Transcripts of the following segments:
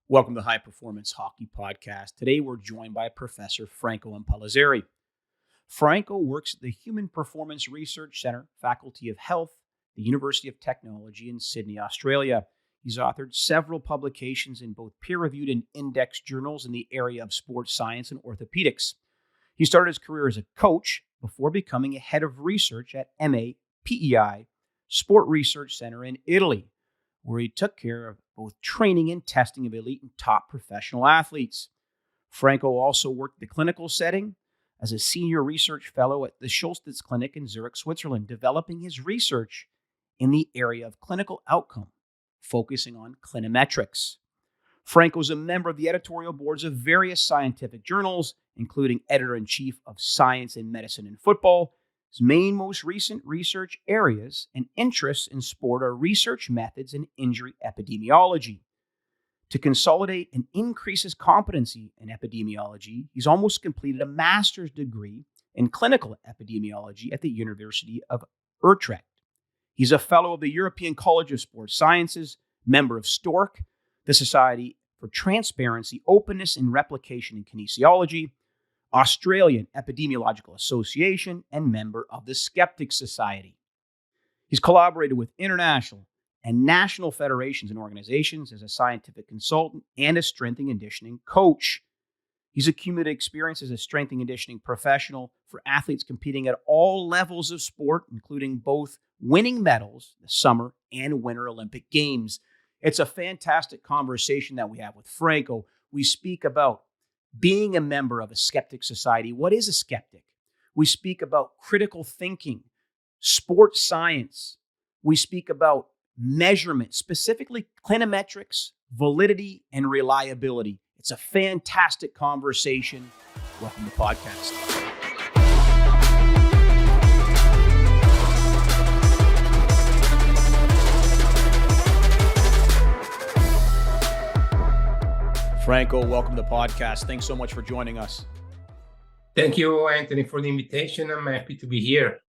Welcome to High Performance Hockey Podcast. Today we're joined by Professor Franco Impellizzeri. Franco works at the Human Performance Research Center, Faculty of Health, the University of Technology in Sydney, Australia. He's authored several publications in both peer-reviewed and indexed journals in the area of sports science and orthopedics. He started his career as a coach before becoming a head of research at MAPEI Sport Research Center in Italy, where he took care of both training and testing of elite and top professional athletes. Franco also worked the clinical setting as a senior research fellow at the Schulstitz Clinic in Zurich, Switzerland, developing his research in the area of clinical outcome, focusing on Clinimetrics. Franco is a member of the editorial boards of various scientific journals, including editor-in-chief of Science in Medicine and Football. His most recent research areas and interests in sport are research methods and injury epidemiology. To consolidate and increase his competency in epidemiology, he's almost completed a master's degree in clinical epidemiology at the University of Utrecht. He's a fellow of the European College of Sports Sciences, member of STORC, the Society for Transparency, Openness, and Replication in Kinesiology, Australian Epidemiological Association, and member of the Skeptic Society. He's collaborated with international and national federations and organizations as a scientific consultant and a strength and conditioning coach. He's accumulated experience as a strength and conditioning professional for athletes competing at all levels of sport, including both winning medals, the Summer and Winter Olympic Games. It's a fantastic conversation that we have with Franco. We speak about being a member of a skeptic society. What is a skeptic? We speak about critical thinking, sports science. We speak about measurement, specifically clinimetrics, validity, and reliability. It's a fantastic conversation. Welcome to the podcast. Franco, welcome to the podcast. Thanks so much for joining us. Thank you, Anthony, for the invitation. I'm happy to be here.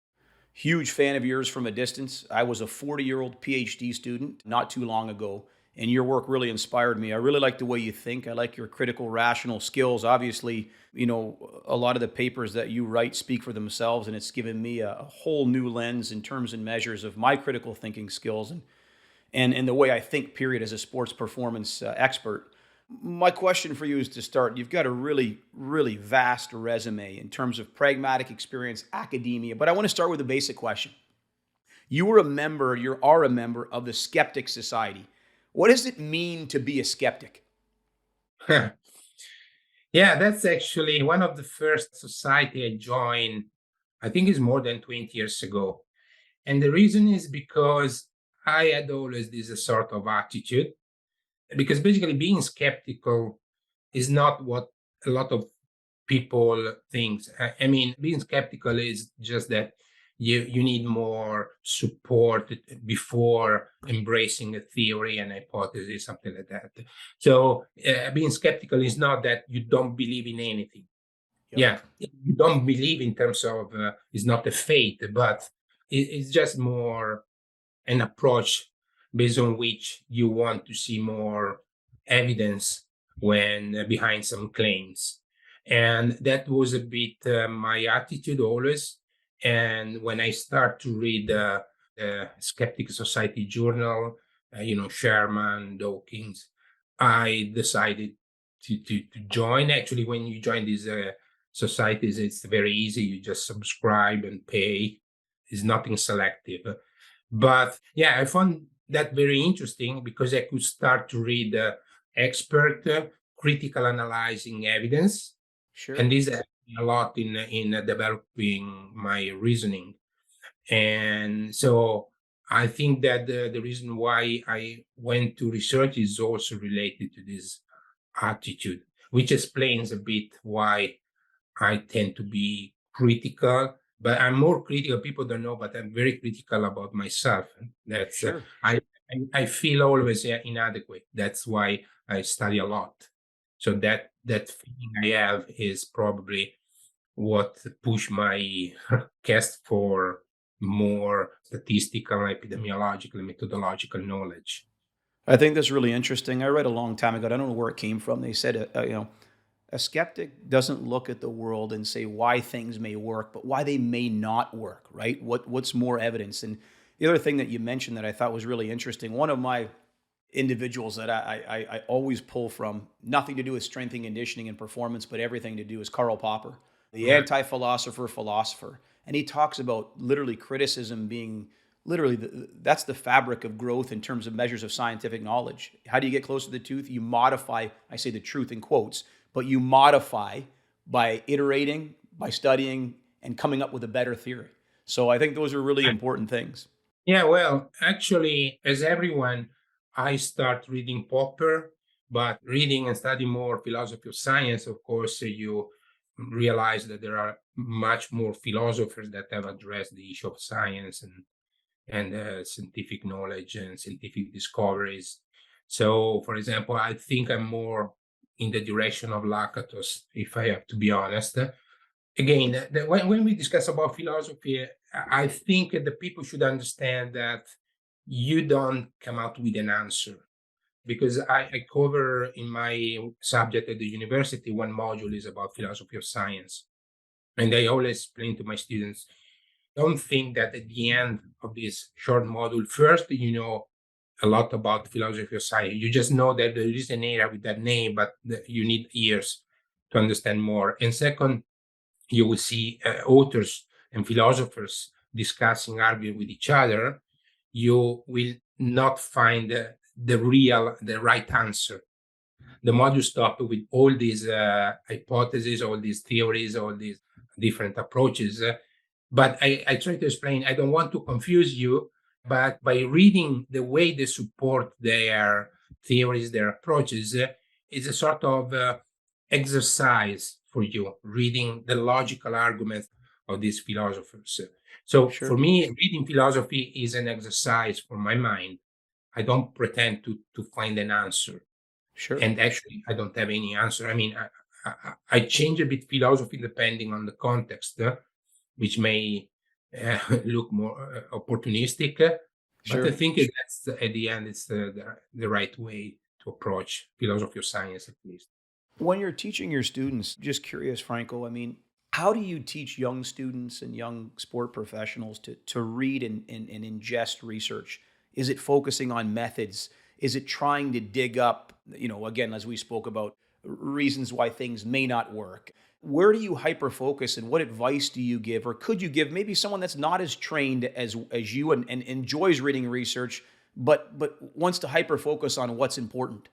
Huge fan of yours from a distance. I was a 40-year-old PhD student not too long ago, and your work really inspired me. I really like the way you think. I like your critical, rational skills. Obviously, a lot of the papers that you write speak for themselves, and it's given me a whole new lens in terms and measures of my critical thinking skills and the way I think, period, as a sports performance expert. My question for you is to start. You've got a really, really vast resume in terms of pragmatic experience, academia, but I want to start with a basic question. You are a member of the Skeptic Society. What does it mean to be a skeptic? Yeah, that's actually one of the first society I joined, I think it's more than 20 years ago. And the reason is because I had always this sort of attitude. Because basically being skeptical is not what a lot of people think. I mean, being skeptical is just that you need more support before embracing a theory and hypothesis, something like that. So being skeptical is not that you don't believe in anything. Yep. Yeah, you don't believe in terms of it's not a faith, but it's just more an approach based on which you want to see more evidence when behind some claims. And that was a bit my attitude always. And when I start to read the Skeptic Society journal, Sherman, Dawkins, I decided to join. Actually, when you join these societies, it's very easy. You just subscribe and pay. It's nothing selective. But yeah, I found that very interesting because I could start to read expert critical analyzing evidence. Sure. And this helped me a lot in developing my reasoning. And so I think that the reason why I went to research is also related to this attitude, which explains a bit why I tend to be critical. But I'm more critical. People don't know, but I'm very critical about myself. That's Sure. I feel always inadequate. That's why I study a lot. So that feeling I have is probably what pushed my quest for more statistical, epidemiological, methodological knowledge. I think that's really interesting. I read a long time ago. I don't know where it came from. They said, a skeptic doesn't look at the world and say why things may work, but why they may not work. Right? What's more evidence? And the other thing that you mentioned that I thought was really interesting. One of my individuals that I always pull from, nothing to do with strength and conditioning and performance, but everything to do is Karl Popper, the Yeah. anti-philosopher. And he talks about literally criticism being literally that's the fabric of growth in terms of measures of scientific knowledge. How do you get close to the truth? You modify, I say the truth in quotes, but you modify by iterating, by studying, and coming up with a better theory. So I think those are really important things. Yeah, well, actually, as everyone, I start reading Popper, but reading and studying more philosophy of science, of course, you realize that there are much more philosophers that have addressed the issue of science and scientific knowledge and scientific discoveries. So, for example, I think I'm more in the direction of Lakatos, if I have to be honest. Again, when we discuss about philosophy, I think the people should understand that you don't come out with an answer because I cover in my subject at the university one module is about philosophy of science, and I always explain to my students, don't think that at the end of this short module, first you know a lot about philosophy of science. You just know that there is an area with that name, but you need years to understand more. And second, you will see authors and philosophers discussing, arguing with each other, you will not find the right answer. The module stop with all these hypotheses, all these theories, all these different approaches. But I try to explain, I don't want to confuse you, but by reading the way they support their theories, their approaches, it's a sort of exercise for you, reading the logical arguments of these philosophers. So for Sure, me, reading philosophy is an exercise for my mind. I don't pretend to find an answer. sure. And actually, I don't have any answer. I mean, I change a bit philosophy depending on the context, which may look more opportunistic. But I Sure. think that's at the end, it's the right way to approach philosophy of science, at least. When you're teaching your students, just curious, Franco, I mean, how do you teach young students and young sport professionals to read and ingest research? Is it focusing on methods? Is it trying to dig up, again, as we spoke about, reasons why things may not work? Where do you hyper focus and what advice do you give? Or could you give maybe someone that's not as trained as you and enjoys reading research, but wants to hyper focus on what's important?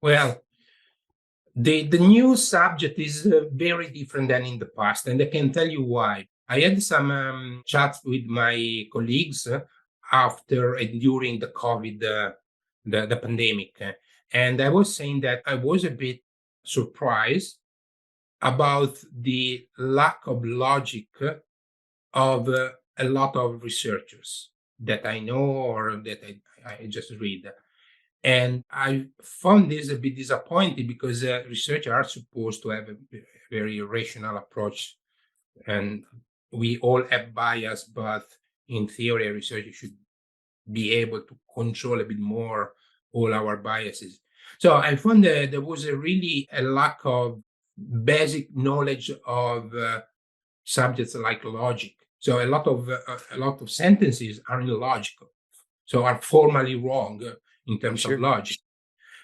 Well, the new subject is very different than in the past, and I can tell you why. I had some chats with my colleagues after and during the COVID, the pandemic, and I was saying that I was a bit surprised about the lack of logic of a lot of researchers that I know or that I just read. And I found this a bit disappointing because researchers are supposed to have a very rational approach, and we all have bias, but in theory, a researcher should be able to control a bit more all our biases. So I found that there was really a lack of basic knowledge of subjects like logic. So a lot of sentences are illogical, so are formally wrong in terms of Sure, logic.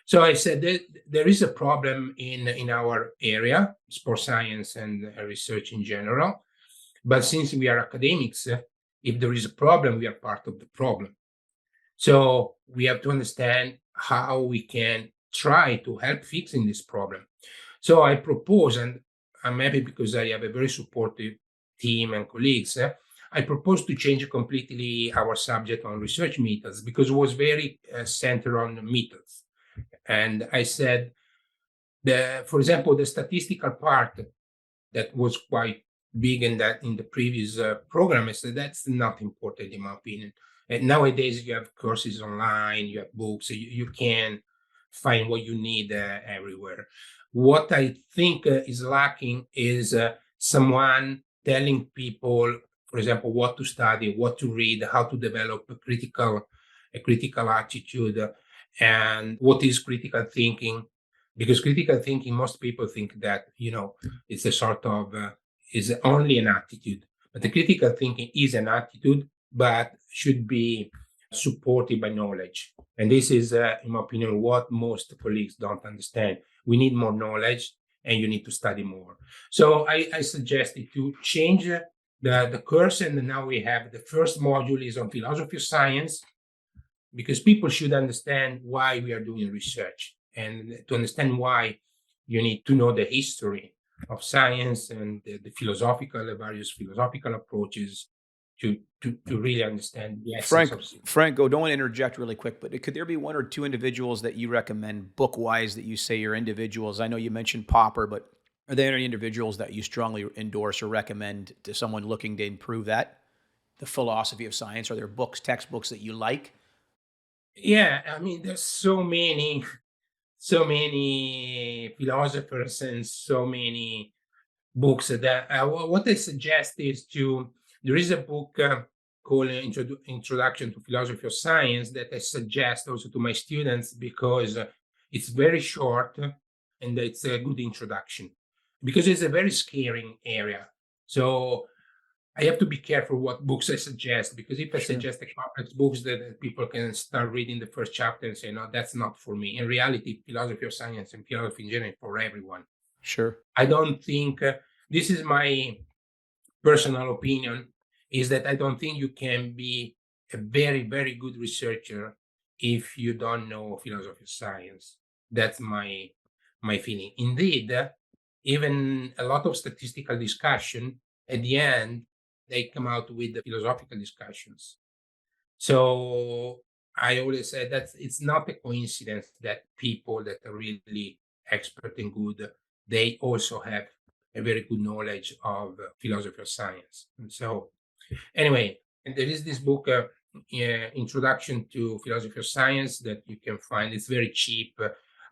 So I said that there is a problem in our area, sports science and research in general. But since we are academics, if there is a problem, we are part of the problem. So we have to understand how we can try to help fixing this problem. So I propose, and I'm happy because I have a very supportive team and colleagues. I propose to change completely our subject on research methods because it was very centered on methods. And I said, for example, the statistical part that was quite big in the previous program. I said that's not important in my opinion. And nowadays you have courses online, you have books, you can find what you need everywhere. What I think is lacking is someone telling people, for example, what to study, what to read, how to develop a critical attitude. And what is critical thinking? Because critical thinking, most people think that, it's a sort of, is only an attitude. But the critical thinking is an attitude, but should be supported by knowledge. And this is, in my opinion, what most colleagues don't understand. We need more knowledge and you need to study more. So I suggested to change the course. And now we have the first module is on philosophy of science, because people should understand why we are doing research, and to understand why you need to know the history of science and the various philosophical approaches to really understand the essence of science. Franco, don't want to interject really quick, but could there be one or two individuals that you recommend book-wise that you say are individuals? I know you mentioned Popper, but are there any individuals that you strongly endorse or recommend to someone looking to improve the philosophy of science? Are there books, textbooks that you like? Yeah, I mean, there's so many philosophers and so many books that what I suggest is there is a book called Introduction to Philosophy of Science that I suggest also to my students, because it's very short and it's a good introduction, because it's a very scary area. So I have to be careful what books I suggest, because if I Sure. suggest a complex books that people can start reading the first chapter and say, no, that's not for me. In reality, philosophy of science and philosophy in general is for everyone. Sure. I don't think this is my personal opinion, is that I don't think you can be a very, very good researcher if you don't know philosophy of science. That's my feeling. Indeed, even a lot of statistical discussion, at the end, they come out with the philosophical discussions. So I always say that it's not a coincidence that people that are really expert and good, they also have a very good knowledge of philosophy of science. And so anyway, and there is this book, Introduction to Philosophy of Science, that you can find. It's very cheap.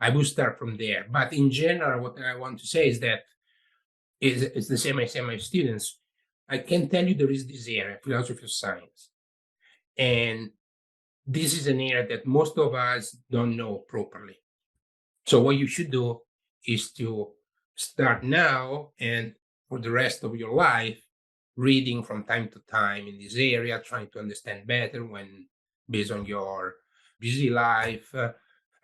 I will start from there. But in general, what I want to say is that it's the same I say my students. I can tell you there is this area, philosophy of science. And this is an area that most of us don't know properly. So what you should do is to start now and for the rest of your life, reading from time to time in this area, trying to understand better when based on your busy life.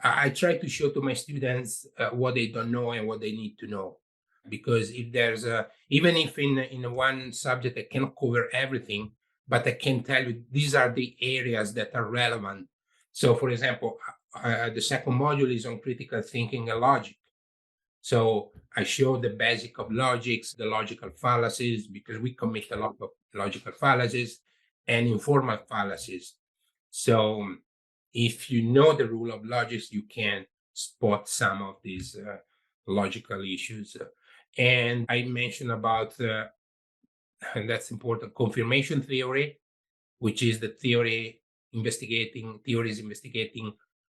I try to show to my students what they don't know and what they need to know. Because if there's even if in one subject I cannot cover everything, but I can tell you these are the areas that are relevant. So, for example, the second module is on critical thinking and logic. So I show the basic of logics, the logical fallacies, because we commit a lot of logical fallacies and informal fallacies. So if you know the rule of logics, you can spot some of these logical issues. And I mentioned about, and that's important, confirmation theory, which is the theories investigating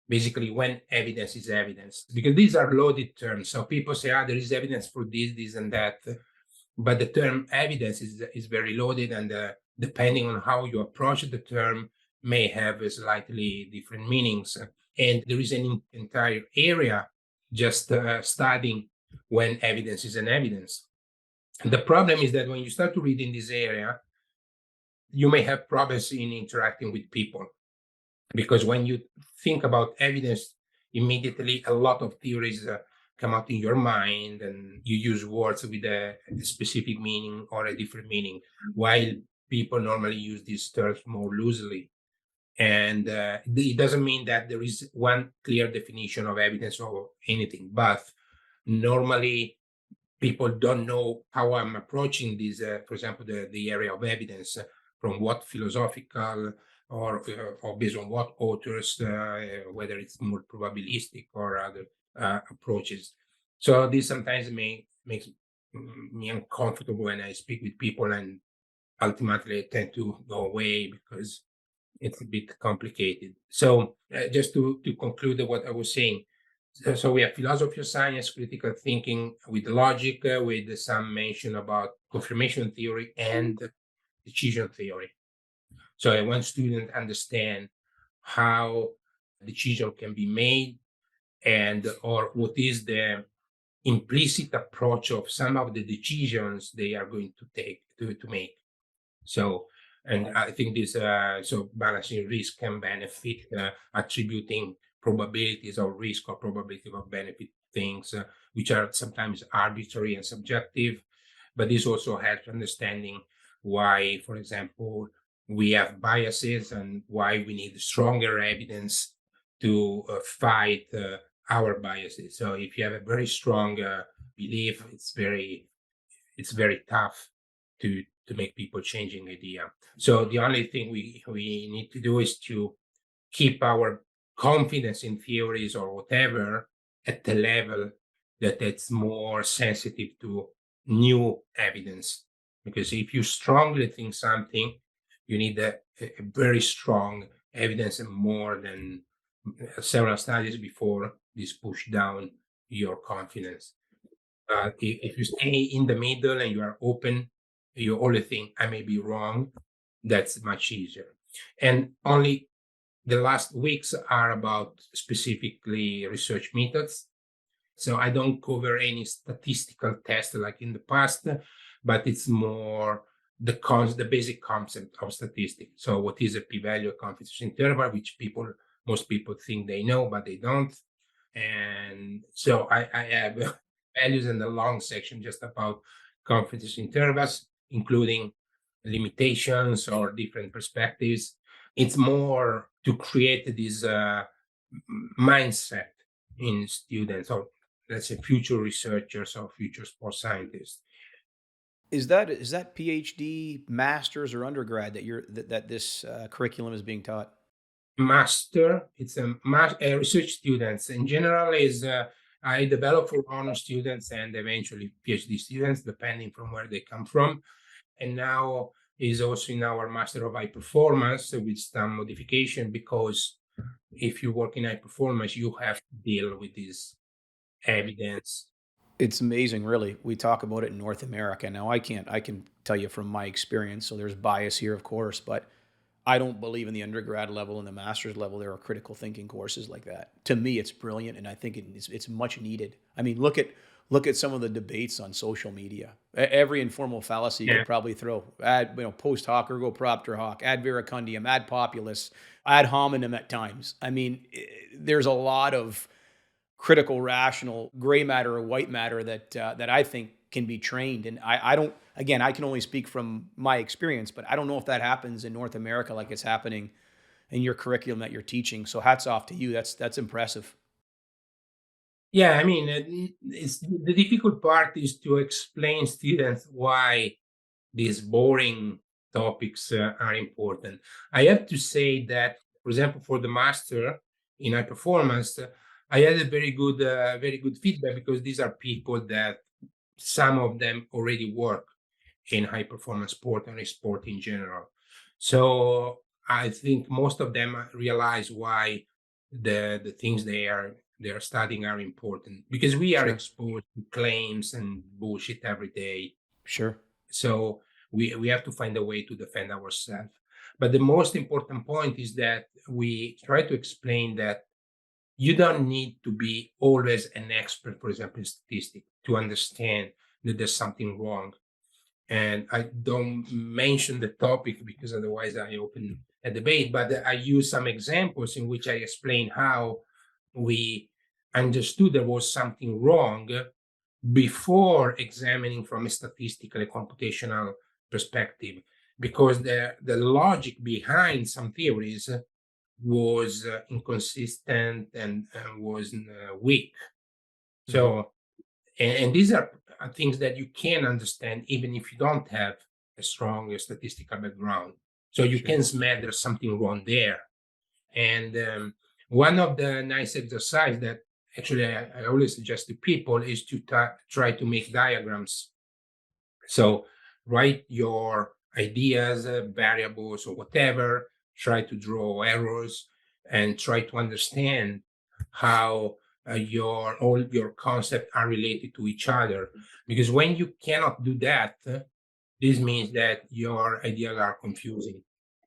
basically when evidence is evidence. Because these are loaded terms. So people say, there is evidence for this, and that. But the term evidence is very loaded, and depending on how you approach the term, may have a slightly different meanings. And there is an entire area just studying when evidence is an evidence. And the problem is that when you start to read in this area, you may have problems in interacting with people, because when you think about evidence, immediately a lot of theories come out in your mind, and you use words with a specific meaning or a different meaning, while people normally use these terms more loosely. And it doesn't mean that there is one clear definition of evidence or anything, but normally people don't know how I'm approaching this, for example, the area of evidence, from what philosophical or based on what authors, whether it's more probabilistic or other approaches. So this sometimes makes me uncomfortable when I speak with people, and ultimately I tend to go away because it's a bit complicated. So just to conclude what I was saying, so we have philosophy of science, critical thinking with logic, with some mention about confirmation theory and decision theory. So I want students understand how decision can be made, and or what is the implicit approach of some of the decisions they are going to take to make. So, and I think this so balancing risk and benefit, attributing probabilities of risk or probability of benefit things, which are sometimes arbitrary and subjective, but this also helps understanding why, for example, we have biases and why we need stronger evidence to fight our biases. So if you have a very strong belief, it's very tough to make people changing idea. So the only thing we need to do is to keep our confidence in theories or whatever at the level that it's more sensitive to new evidence. Because if you strongly think something, you need a very strong evidence and more than several studies before this push down your confidence. If you stay in the middle and you are open, you only think I may be wrong. That's much easier. And only the last weeks are about specifically research methods. So I don't cover any statistical test like in the past, but it's more the basic concept of statistics. So what is a p-value, confidence interval, which most people think they know, but they don't. And so I have values in the long section just about confidence intervals, including limitations or different perspectives. It's more to create this mindset in students, or let's say future researchers or future sports scientists. Is that PhD, master's, or undergrad that this curriculum is being taught? Master, it's a research students in general is I develop for honor students and eventually PhD students, depending from where they come from. And now is also in our Master of High Performance with some modification, because if you work in high performance, you have to deal with this evidence. It's amazing, really. We talk about it in North America. Now, I can tell you from my experience, so there's bias here, of course, but I don't believe in the undergrad level and the master's level there are critical thinking courses like that. To me, it's brilliant, and I think it's much needed. I mean, look at some of the debates on social media. Every informal fallacy you Yeah, could probably throw: ad, post hoc ergo propter hoc, ad veracundium, ad populus, ad hominem at times. I mean, there's a lot of critical, rational, gray matter or white matter that I think can be trained. And I don't. Again, I can only speak from my experience, but I don't know if that happens in North America like it's happening in your curriculum that you're teaching. So hats off to you. That's impressive. yeah. I mean, it's the difficult part is to explain students why these boring topics are important. I have to say that, for example, for the master in high performance, I had a very good feedback, because these are people that some of them already work in high performance sport and sport in general. So I think most of them realize why the things they are studying are important, because we are Sure, exposed to claims and bullshit every day. sure. So we have to find a way to defend ourselves. But the most important point is that we try to explain that you don't need to be always an expert, for example, in statistics, to understand that there's something wrong. And I don't mention the topic because otherwise I open a debate, but I use some examples in which I explain how we understood there was something wrong before examining from a statistical and computational perspective, because the logic behind some theories was inconsistent and was weak. Mhm. So, and these are things that you can understand even if you don't have a strong statistical background. So you Sure. can smell there's something wrong there. And one of the nice exercise that actually I always suggest to people is to try to make diagrams. So write your ideas, variables, or whatever. Try to draw errors and try to understand how your all your concepts are related to each other. Because when you cannot do that, this means that your ideas are confusing.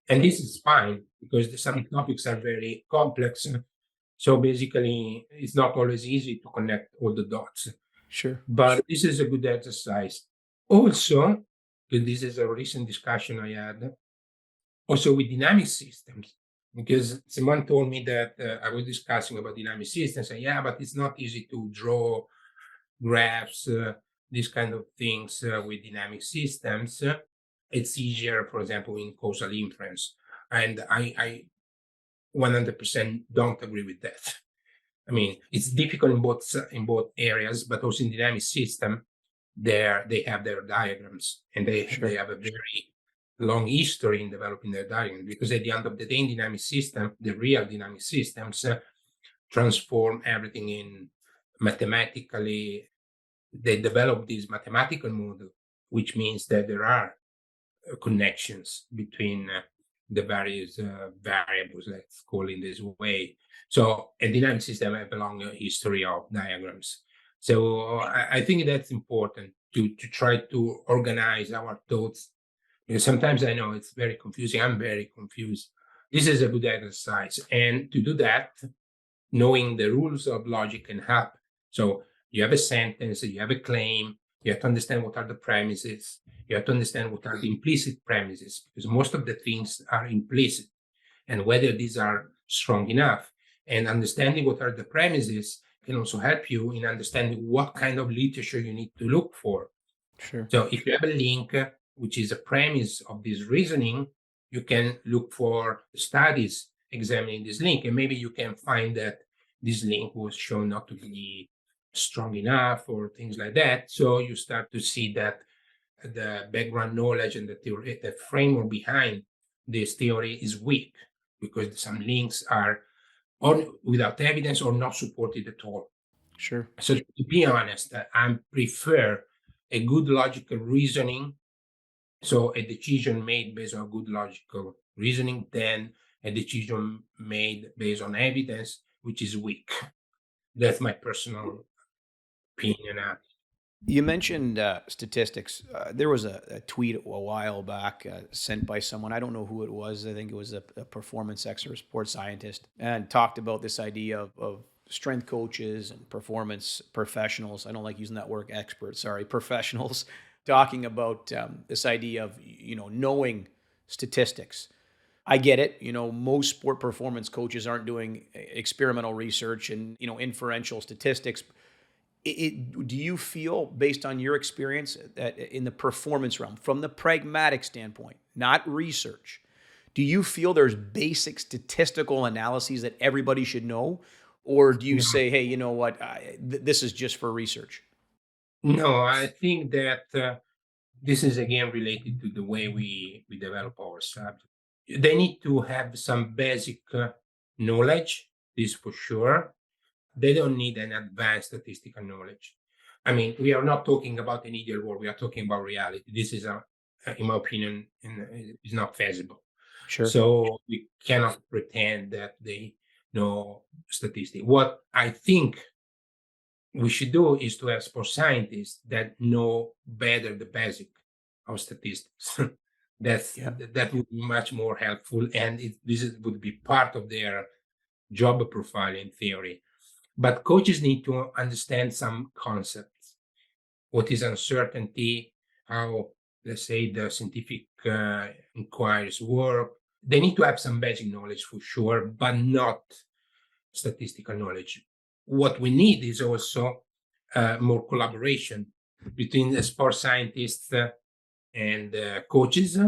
And this is fine because some topics are very complex So basically, it's not always easy to connect all the dots, Sure. but this is a good exercise. Also, this is a recent discussion I had, also with dynamic systems, because someone told me that I was discussing about dynamic systems, and yeah, but it's not easy to draw graphs, these kind of things with dynamic systems. It's easier, for example, in causal inference. And I 100% don't agree with that. I mean, it's difficult in both areas, but also in dynamic system, they have their diagrams, and they Sure. have a very long history in developing their diagrams, because at the end of the day, in dynamic system, the real dynamic systems transform everything in mathematically. They develop this mathematical model, which means that there are connections between the various variables, let's call it this way. So a dynamic system have a long history of diagrams. So I think that's important to try to organize our thoughts. Because sometimes I know it's very confusing. I'm very confused. This is a good exercise. And to do that, knowing the rules of logic can help. So you have a sentence, you have a claim, you have to understand what are the premises, you have to understand what are the implicit premises, because most of the things are implicit, and whether these are strong enough. And understanding what are the premises can also help you in understanding what kind of literature you need to look for. Sure. So if you have a link, which is a premise of this reasoning, you can look for studies examining this link, and maybe you can find that this link was shown not to be strong enough or things like that. So you start to see that the background knowledge and the theory, the framework behind this theory is weak, because some links are or without evidence or not supported at all. Sure. So to be honest, I prefer a good logical reasoning, so a decision made based on good logical reasoning, than a decision made based on evidence, which is weak. That's my personal opinion. You mentioned statistics. There was a tweet a while back sent by someone. I don't know who it was. I think it was a performance expert, sports scientist, and talked about this idea of strength coaches and performance professionals. I don't like using that word experts. Sorry, professionals. Talking about this idea of knowing statistics. I get it. Most sport performance coaches aren't doing experimental research and inferential statistics. Do you feel, based on your experience, that in the performance realm, from the pragmatic standpoint, not research, do you feel there's basic statistical analyses that everybody should know? Or do you No, say, hey, you know what, this is just for research? no, I think that this is again related to the way we develop our subject. They need to have some basic knowledge, this for sure. They don't need an advanced statistical knowledge. I mean, we are not talking about an ideal world. We are talking about reality. This is, in my opinion, is not feasible. Sure. So we cannot pretend that they know statistics. What I think we should do is to have sports scientists that know better the basic of statistics. Yeah. That would be much more helpful, and would be part of their job profile in theory. But coaches need to understand some concepts. What is uncertainty? How, let's say, the scientific inquiries work. They need to have some basic knowledge for sure, but not statistical knowledge. What we need is also more collaboration between the sports scientists and coaches,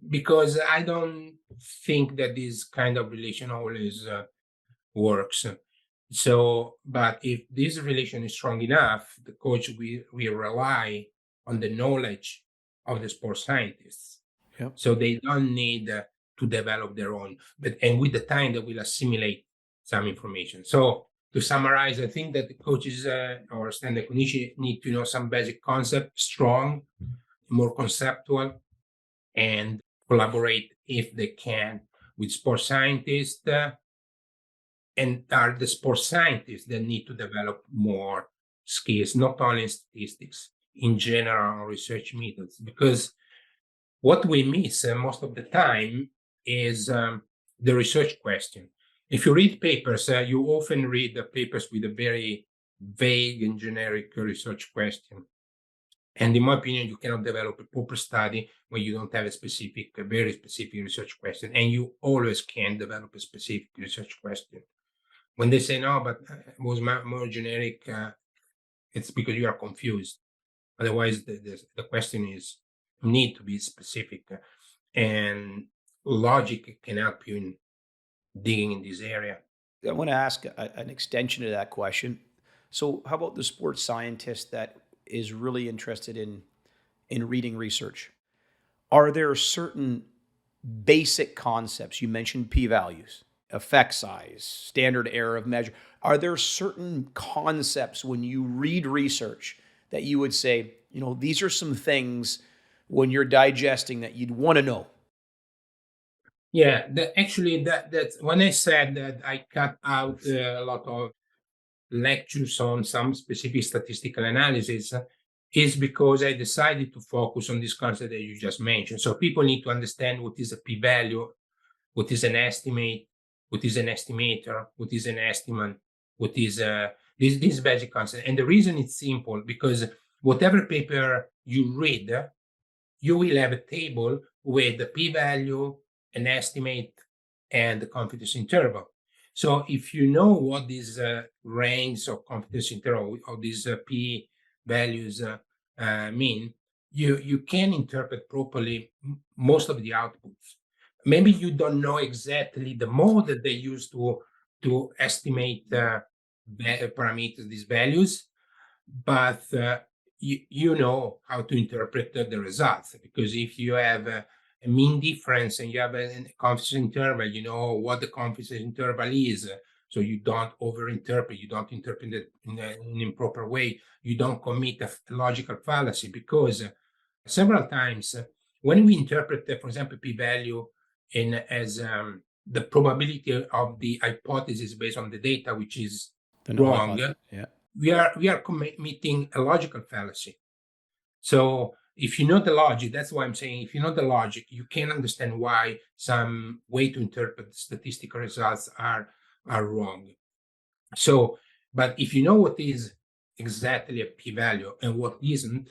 because I don't think that this kind of relation always works. So, but if this relation is strong enough, the coach will rely on the knowledge of the sports scientists. Yep. So they don't need to develop their own, and with the time they will assimilate some information. So to summarize, I think that the coaches or standard clinicians need to know some basic concept, strong, more conceptual, and collaborate if they can with sports scientists. And are the sports scientists that need to develop more skills, not only in statistics, in general research methods. Because what we miss most of the time is the research question. if you read papers, you often read the papers with a very vague and generic research question. And in my opinion, you cannot develop a proper study when you don't have a very specific research question. And you always can develop a specific research question. When they say no, but it was more generic, it's because you are confused. Otherwise, the question is need to be specific, and logic can help you in digging in this area. I want to ask an extension to that question. So, how about the sports scientist that is really interested in reading research? Are there certain basic concepts? You mentioned p-values, effect size, standard error of measure. Are there certain concepts when you read research that you would say, these are some things when you're digesting that you'd want to know? Yeah, that's when I said that I cut out a lot of lectures on some specific statistical analysis, is because I decided to focus on this concept that you just mentioned. So people need to understand what is a p-value, what is an estimate, what is an estimator, what is an estimate, what is this basic concept. And the reason it's simple, because whatever paper you read, you will have a table with the p-value, an estimate, and the confidence interval. So if you know what these range of confidence interval or these p values mean, you can interpret properly most of the outputs. Maybe you don't know exactly the mode that they use to estimate parameters, these values, but you know how to interpret the results, because if you have a mean difference and you have a confidence interval, you know what the confidence interval is, so you don't overinterpret, you don't interpret it in an improper way, you don't commit a logical fallacy, because several times when we interpret, for example, p-value in as the probability of the hypothesis based on the data, which is The null wrong, hypothesis. Yeah. we are committing a logical fallacy. So if you know the logic, that's why I'm saying if you know the logic, you can understand why some way to interpret statistical results are wrong. So, but if you know what is exactly a p-value and what isn't,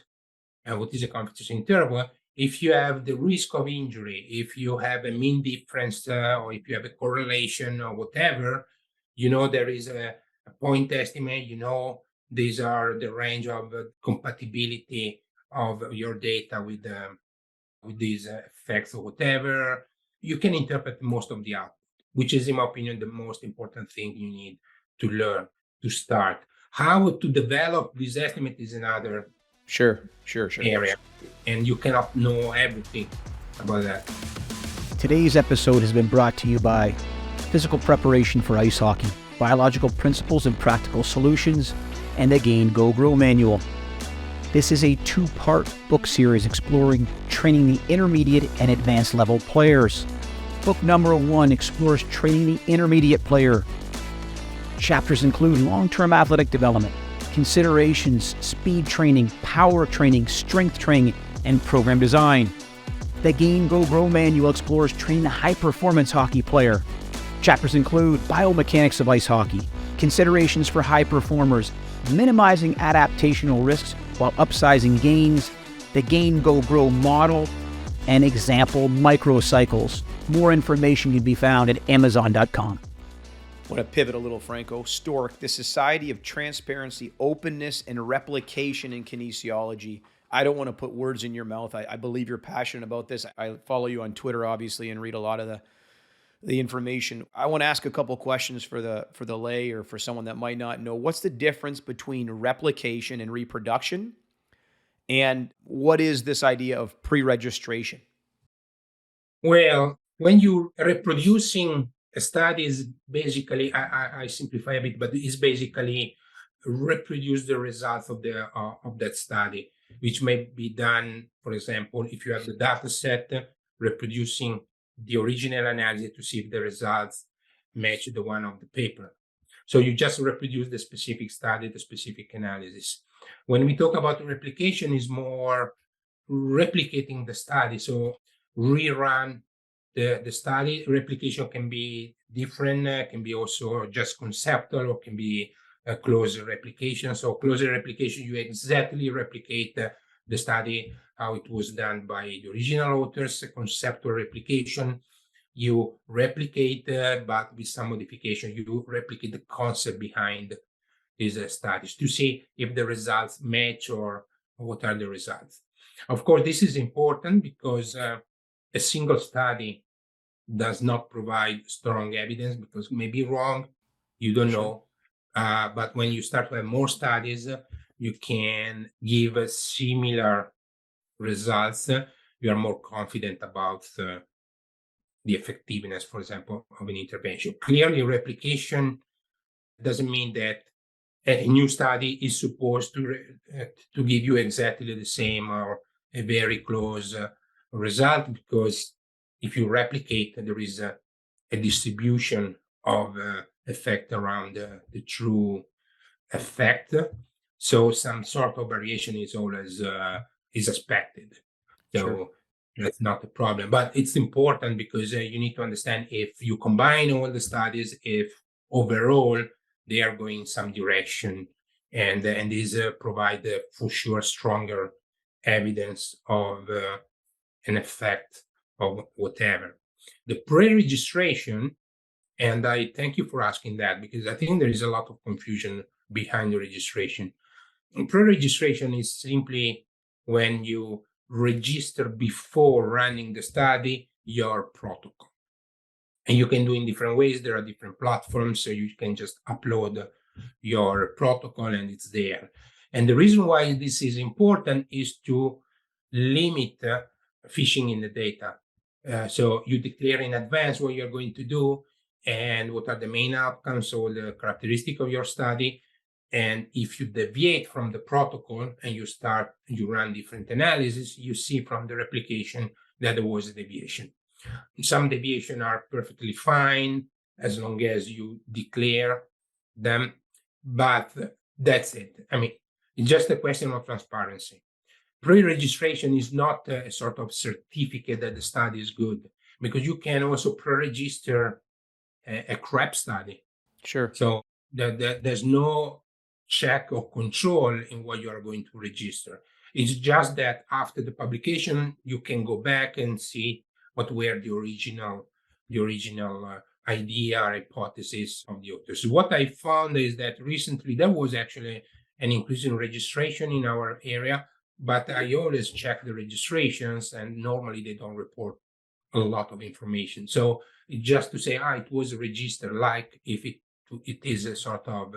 and what is a confidence interval, if you have the risk of injury, if you have a mean difference, or if you have a correlation or whatever, you know there is a point estimate, you know these are the range of compatibility of your data with these effects or whatever, you can interpret most of the output, which is, in my opinion, the most important thing you need to learn to start. How to develop this estimate is another Sure. area, and you cannot know everything about that. Today's episode has been brought to you by Physical Preparation for Ice Hockey, Biological Principles and Practical Solutions, and the Gain Go Grow Manual. This is a 2-part book series exploring training the intermediate and advanced level players. Book number 1 explores training the intermediate player. Chapters include long-term athletic development, considerations, speed training, power training, strength training, and program design. The Gain Go Grow Manual explores training the high-performance hockey player. Chapters include biomechanics of ice hockey, considerations for high performers, minimizing adaptational risks while upsizing gains, the Gain Go Grow model, and example microcycles. More information can be found at Amazon.com. I want to pivot a little, Franco. STORC, the Society of Transparency, Openness, and Replication in Kinesiology. I don't want to put words in your mouth. I believe you're passionate about this. I follow you on Twitter, obviously, and read a lot of the information. I want to ask a couple questions for the lay or for someone that might not know. What's the difference between replication and reproduction? And what is this idea of pre-registration? Well, when you're reproducing a study, is basically, I simplify a bit, but it's basically reproduce the results of that study, which may be done, for example, if you have the data set, reproducing the original analysis to see if the results match the one of the paper. So you just reproduce the specific study, the specific analysis. When we talk about replication, is more replicating the study. So rerun the study. Replication can be different, can be also just conceptual, or can be a closed replication. So closed replication, you exactly replicate the study how it was done by the original authors. Conceptual replication, you replicate, but with some modification. You replicate the concept behind these studies to see if the results match or what are the results. Of course, this is important because a single study does not provide strong evidence, because it may be wrong, you don't Sure. know. But when you start to have more studies, you can give similar results. You are more confident about the effectiveness, for example, of an intervention. Clearly, replication doesn't mean that a new study is supposed to give you exactly the same or a very close result, because if you replicate, there is a distribution of effect around the true effect. So some sort of variation is always is expected. Sure. So that's not a problem. But it's important because you need to understand, if you combine all the studies, if overall they are going in some direction, and these provide for sure stronger evidence of an effect of whatever. The pre-registration, and I thank you for asking that, because I think there is a lot of confusion behind the registration. And pre-registration is simply when you register before running the study your protocol. And you can do in different ways. There are different platforms, so you can just upload your protocol and it's there. And the reason why this is important is to limit phishing in the data. So you declare in advance what you're going to do and what are the main outcomes or the characteristic of your study. And if you deviate from the protocol and you run different analysis, you see from the replication that there was a deviation. Some deviation are perfectly fine as long as you declare them, but that's it. I mean, it's just a question of transparency. Pre-registration is not a sort of certificate that the study is good, because you can also pre-register a crap study. Sure. So there's no check or control in what you are going to register. It's just that after the publication, you can go back and see what were the original idea or hypothesis of the authors. What I found is that recently there was actually an increase in registration in our area, but I always check the registrations, and normally they don't report a lot of information. So just to say, it was registered, like if it is a sort of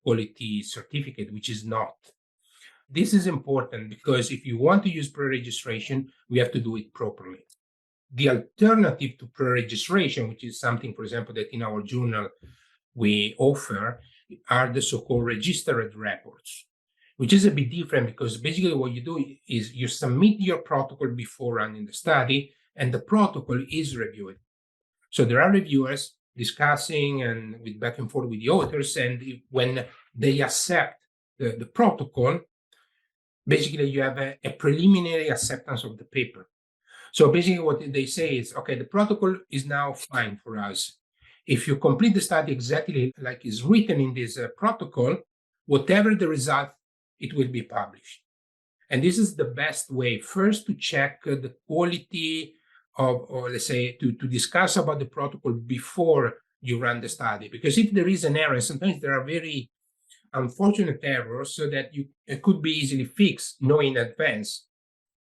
quality certificate, which is not. This is important because if you want to use pre-registration, we have to do it properly. The alternative to pre-registration, which is something, for example, that in our journal we offer, are the so-called registered reports, which is a bit different, because basically what you do is you submit your protocol before running the study, and the protocol is reviewed. So there are reviewers discussing and with back and forth with the authors, and when they accept the protocol, basically you have a preliminary acceptance of the paper. So basically what they say is, okay, the protocol is now fine for us. If you complete the study exactly like is written in this protocol, whatever the result, it will be published. And this is the best way, first to check the quality of, or let's say, to discuss about the protocol before you run the study. Because if there is an error, sometimes there are very unfortunate errors, so that it could be easily fixed, knowing in advance.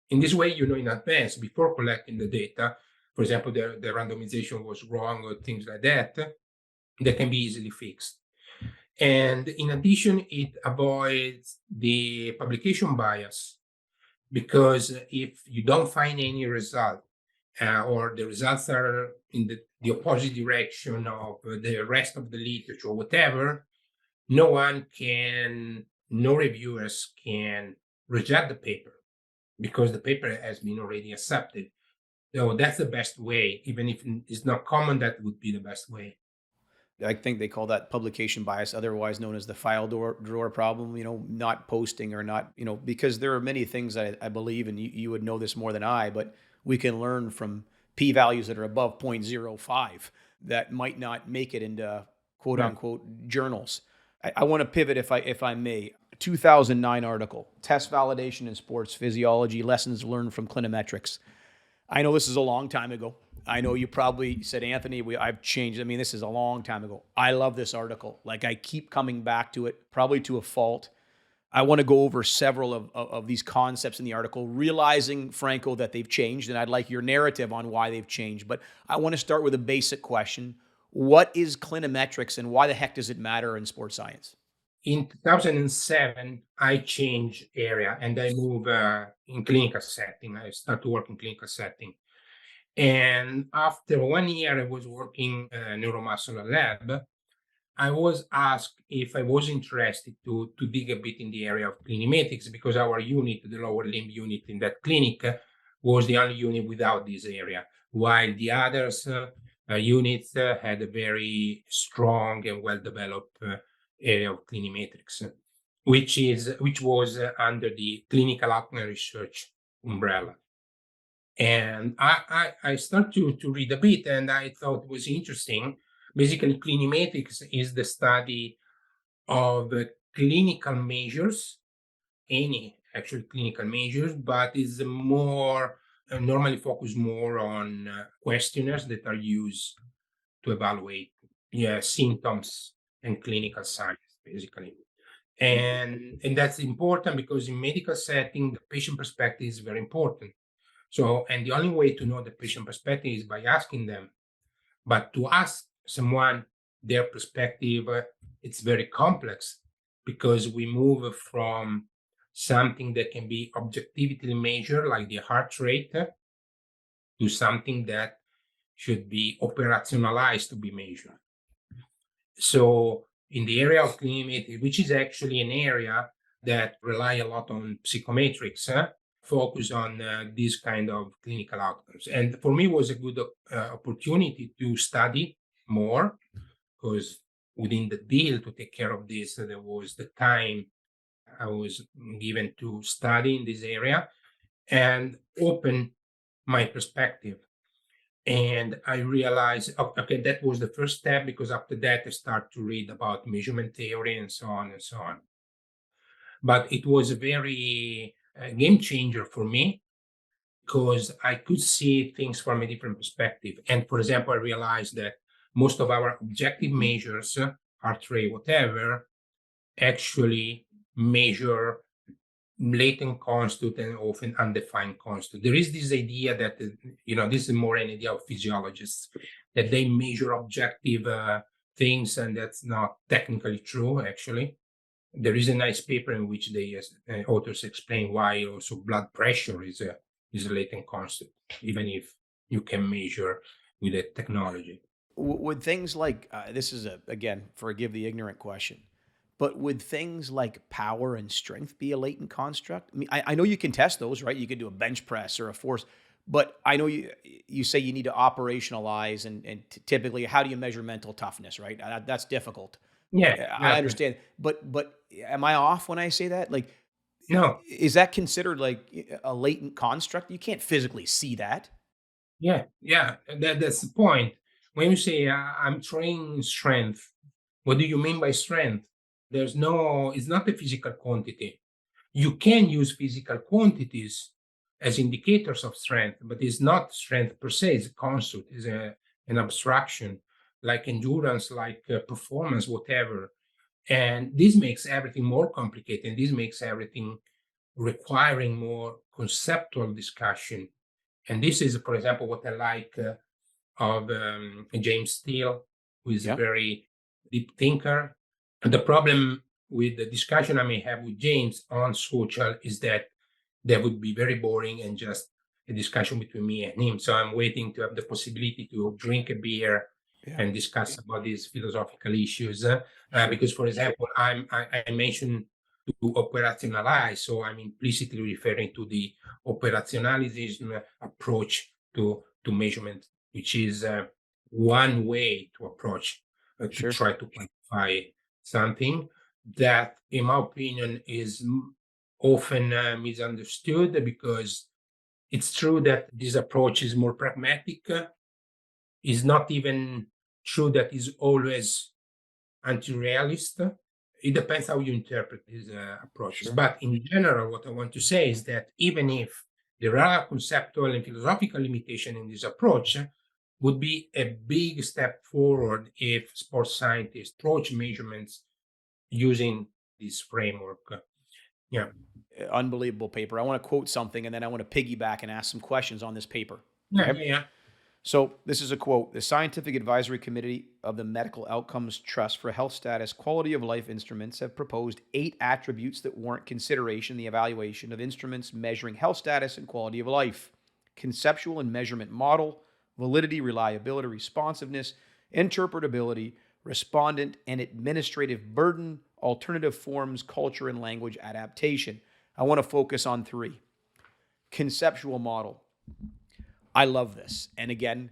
In this way, you know in advance before collecting the data. For example, the randomization was wrong or things like that, that can be easily fixed. And in addition, it avoids the publication bias, because if you don't find any result, or the results are in the opposite direction of the rest of the literature or whatever, no reviewers can reject the paper, because the paper has been already accepted. So that's the best way. Even if it's not common, that would be the best way. I think they call that publication bias, otherwise known as the file drawer problem, not posting or not, because there are many things I believe, and you would know this more than I, but we can learn from p-values that are above 0.05. that might not make it into quote Yeah. unquote journals. I want to pivot if I may. 2009 article, test validation in sports physiology, lessons learned from Clinimetrics. I know this is a long time ago. I know you probably said, Anthony, I've changed. I mean, this is a long time ago. I love this article. Like, I keep coming back to it, probably to a fault. I want to go over several of these concepts in the article, realizing, Franco, that they've changed, and I'd like your narrative on why they've changed. But I want to start with a basic question. What is clinimetrics, and why the heck does it matter in sports science? In 2007, I changed area and I moved in clinical setting. I started to work in clinical setting. And after 1 year, I was working neuromuscular lab. I was asked if I was interested to dig a bit in the area of clinimetrics because our unit, the lower limb unit in that clinic, was the only unit without this area, while the others units had a very strong and well-developed area of clinimetrics, which was under the clinical outcome research umbrella. And I started to read a bit, and I thought it was interesting. Basically, clinimetrics is the study of clinical measures, any actual clinical measures, but is more normally focused more on questionnaires that are used to evaluate, yeah, symptoms and clinical signs, basically. And that's important because in medical setting, the patient perspective is very important. So, and the only way to know the patient perspective is by asking them. But to ask someone their perspective, it's very complex because we move from something that can be objectively measured, like the heart rate, to something that should be operationalized to be measured. So, in the area of clinical, which is actually an area that rely a lot on psychometrics, focus on these kind of clinical outcomes. And for me, it was a good opportunity to study more because within the deal to take care of this, there was the time I was given to study in this area and open my perspective. And I realized, okay, that was the first step because after that I start to read about measurement theory and so on and so on. But it was a very game changer for me because I could see things from a different perspective. And for example, I realized that most of our objective measures, heart rate, whatever, actually measure latent constant and often undefined constant. There is this idea that, this is more an idea of physiologists, that they measure objective things, and that's not technically true, actually. There is a nice paper in which the authors explain why also blood pressure is a latent constant, even if you can measure with a technology. Would things like this is again, forgive the ignorant question, but would things like power and strength be a latent construct? I mean, I know you can test those, right? You could do a bench press or a force, but I know you say you need to operationalize, and typically, how do you measure mental toughness, right? That's difficult. Yeah, I yeah, understand, but am I off when I say that? Like, no, is that considered like a latent construct? You can't physically see that. yeah. That's the point. When you say I'm training strength, what do you mean by strength? It's not a physical quantity. You can use physical quantities as indicators of strength, but it's not strength per se. It's a construct, it's an abstraction, like endurance, like performance, whatever. And this makes everything more complicated. And this makes everything requiring more conceptual discussion. And this is, for example, what I like of James Steele, who is a Yeah, very deep thinker. And the problem with the discussion I may have with James on social is that that would be very boring and just a discussion between me and him. So I'm waiting to have the possibility to drink a beer yeah, and discuss about these philosophical issues. sure, Because, for example, I mentioned to operationalize, so I'm implicitly referring to the operationalism approach to measurement, which is one way to approach to sure. try to quantify something that, in my opinion, is often misunderstood because it's true that this approach is more pragmatic, is not even true that is always anti-realist. It depends how you interpret these approaches. Sure. But in general, what I want to say is that even if there are conceptual and philosophical limitations in this approach, would be a big step forward if sports scientists approach measurements using this framework. Yeah. Unbelievable paper. I want to quote something and then I want to piggyback and ask some questions on this paper. Yeah, Okay. yeah, yeah. So this is a quote. The Scientific Advisory Committee of the Medical Outcomes Trust for Health Status Quality of Life Instruments have proposed 8 attributes that warrant consideration in the evaluation of instruments measuring health status and quality of life: conceptual and measurement model, validity, reliability, responsiveness, interpretability, respondent and administrative burden, alternative forms, culture, and language adaptation. I want to focus on 3. Conceptual model. I love this. And again,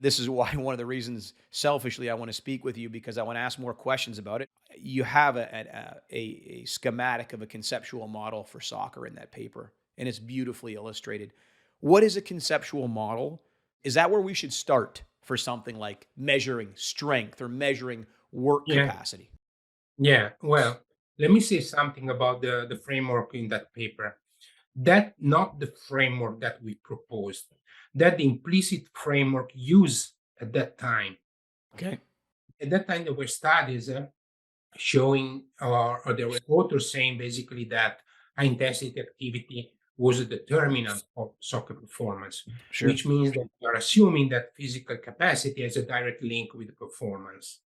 this is why one of the reasons selfishly I want to speak with you, because I want to ask more questions about it. You have a schematic of a conceptual model for soccer in that paper, and it's beautifully illustrated. What is a conceptual model? Is that where we should start for something like measuring strength or measuring work Yeah. capacity? Yeah. Well, let me say something about the framework in that paper. That not the framework that we proposed, that the implicit framework used at that time. Okay. At that time, there were studies showing, or there were authors saying basically that high intensity activity was a determinant of soccer performance, Sure. which means that we are assuming that physical capacity has a direct link with performance.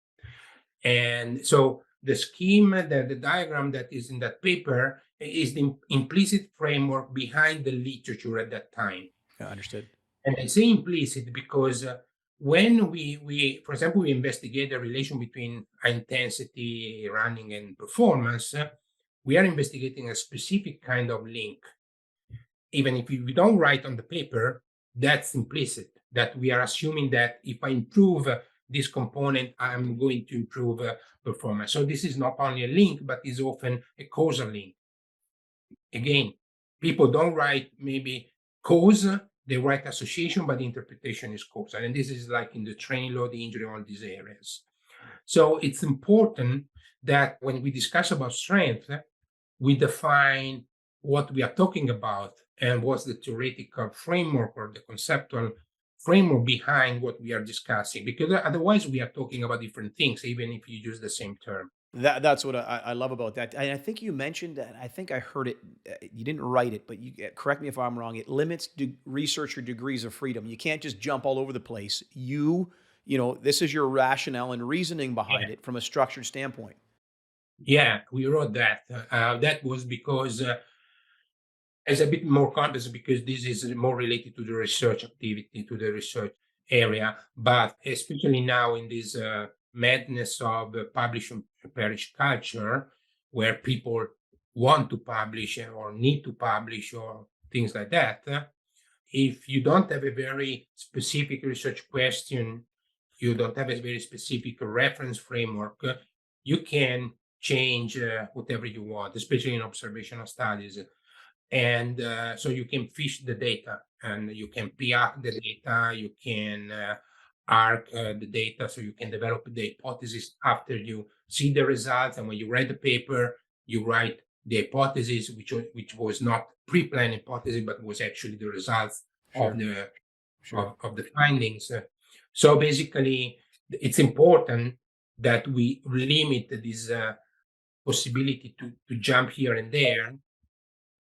And so the scheme, the diagram that is in that paper is the implicit framework behind the literature at that time. Yeah, understood. And I say implicit because when for example, we investigate the relation between high intensity running and performance, we are investigating a specific kind of link. Even if we don't write on the paper, that's implicit, that we are assuming that if I improve this component, I'm going to improve performance. So this is not only a link, but is often a causal link. Again, people don't write maybe cause, they write association, but the interpretation is causal. And this is like in the training load, the injury, all these areas. So it's important that when we discuss about strength, we define what we are talking about and what's the theoretical framework or the conceptual framework behind what we are discussing, because otherwise we are talking about different things, even if you use the same term. That's what I love about that. And I think you mentioned, and I think I heard it. You didn't write it, but you correct me if I'm wrong. It limits researcher degrees of freedom. You can't just jump all over the place. This is your rationale and reasoning behind it from a structured standpoint. Yeah, we wrote that. That was because it's a bit more complex because this is more related to the research activity, to the research area. But especially now in this madness of publish and perish culture, where people want to publish or need to publish or things like that, if you don't have a very specific research question, you don't have a very specific reference framework, you can change whatever you want, especially in observational studies. And so you can fish the data and you can p-arc the data, you can arc the data, so you can develop the hypothesis after you see the results. And when you write the paper, you write the hypothesis, which was not pre-planned hypothesis, but was actually the results of the of the findings. So basically, it's important that we limit this possibility to jump here and there.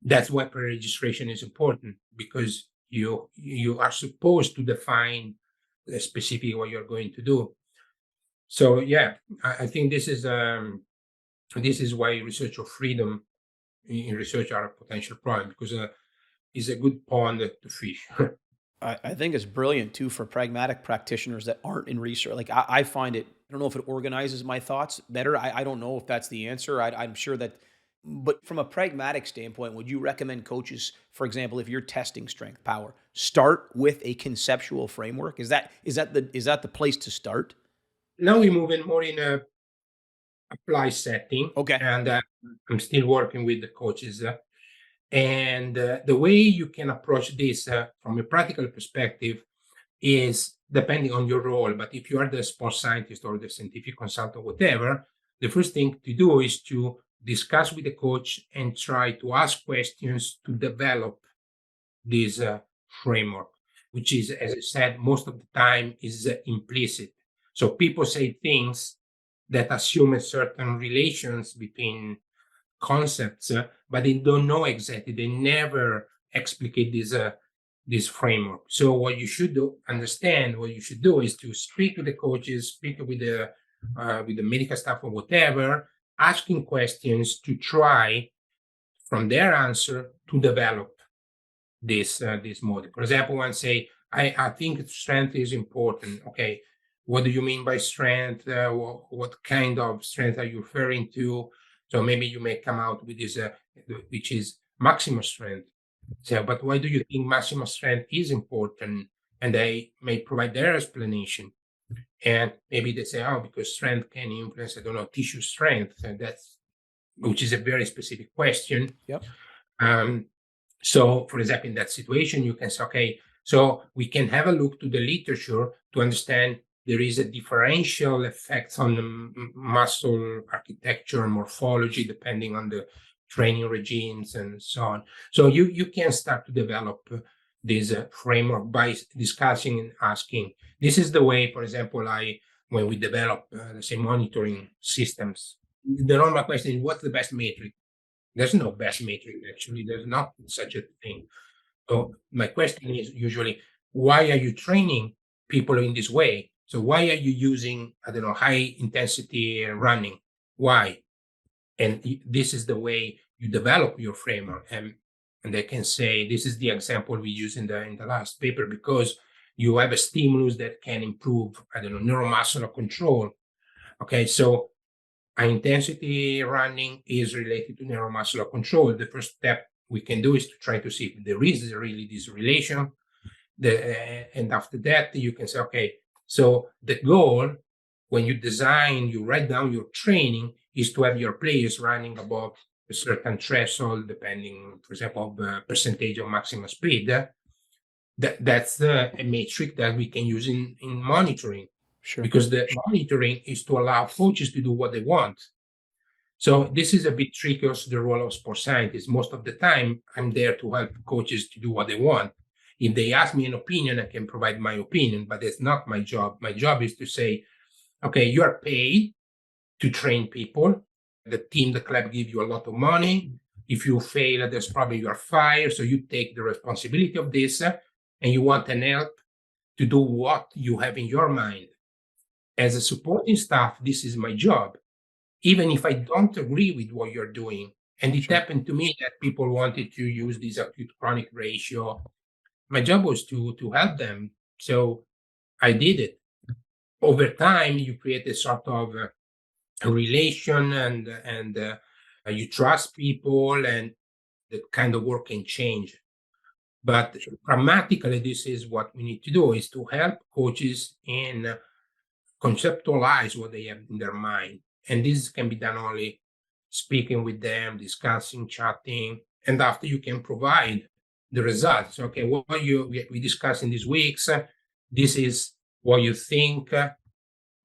That's why pre-registration is important, because you are supposed to define specifically what you're going to do. So yeah, I think this is why research of freedom in research are a potential problem, because it's a good pond to fish. I think it's brilliant too for pragmatic practitioners that aren't in research. Like I find it, I don't know if it organizes my thoughts better. I don't know if that's the answer. I'm sure that, but from a pragmatic standpoint, would you recommend coaches, for example, if you're testing strength, power, start with a conceptual framework? Is that the place to start? Now we move in more in a apply setting, Okay. and I'm still working with the coaches. And the way you can approach this from a practical perspective is depending on your role. But if you are the sports scientist or the scientific consultant, whatever, the first thing to do is to discuss with the coach and try to ask questions to develop this framework, which is, as I said, most of the time is implicit. So people say things that assume a certain relations between concepts, but they don't know exactly. They never explicate this framework. So what you should understand, what you should do is to speak with the coaches, speak with the medical staff or whatever, asking questions to try from their answer to develop this model. For example, one say, I think strength is important. Okay, what do you mean by strength? What kind of strength are you referring to? So maybe you may come out with this, which is maximum strength. So, but why do you think maximum strength is important? And they may provide their explanation. And maybe they say, oh, because strength can influence, I don't know, tissue strength. And that's, which is a very specific question. Yep. So, for example, in that situation, you can say, okay, so we can have a look to the literature to understand there is a differential effect on the muscle architecture and morphology, depending on the training regimes and so on. So you can start to develop this framework by discussing and asking. This is the way, for example, when we develop, let's say, monitoring systems, the normal question is, what's the best metric? There's no best metric, actually. There's not such a thing. So my question is usually, why are you training people in this way? So why are you using, I don't know, high intensity running? Why? And this is the way you develop your framework. And they can say, this is the example we use in the last paper, because you have a stimulus that can improve, I don't know, neuromuscular control. Okay, so high intensity running is related to neuromuscular control. The first step we can do is to try to see if there is really this relation. And after that, you can say, okay, so the goal when you design, you write down your training, is to have your players running above a certain threshold, depending, for example, the percentage of maximum speed. That's a metric that we can use in monitoring. Sure. Because the monitoring is to allow coaches to do what they want. So this is a bit tricky, also the role of sports scientists. Most of the time, I'm there to help coaches to do what they want. If they ask me an opinion, I can provide my opinion, but it's not my job. My job is to say, okay, you are paid to train people. The team, the club give you a lot of money. If you fail, there's probably you are fired. So you take the responsibility of this, and you want an help to do what you have in your mind. As a supporting staff, this is my job, even if I don't agree with what you're doing. And it happened to me that people wanted to use this acute chronic ratio. My job was to help them. So I did it. Over time, you create a sort of a relation, and you trust people, and the kind of work can change. But pragmatically, this is what we need to do, is to help coaches in conceptualize what they have in their mind. And this can be done only speaking with them, discussing, chatting, and after you can provide the results. Okay, what we discussed in these weeks, this is what you think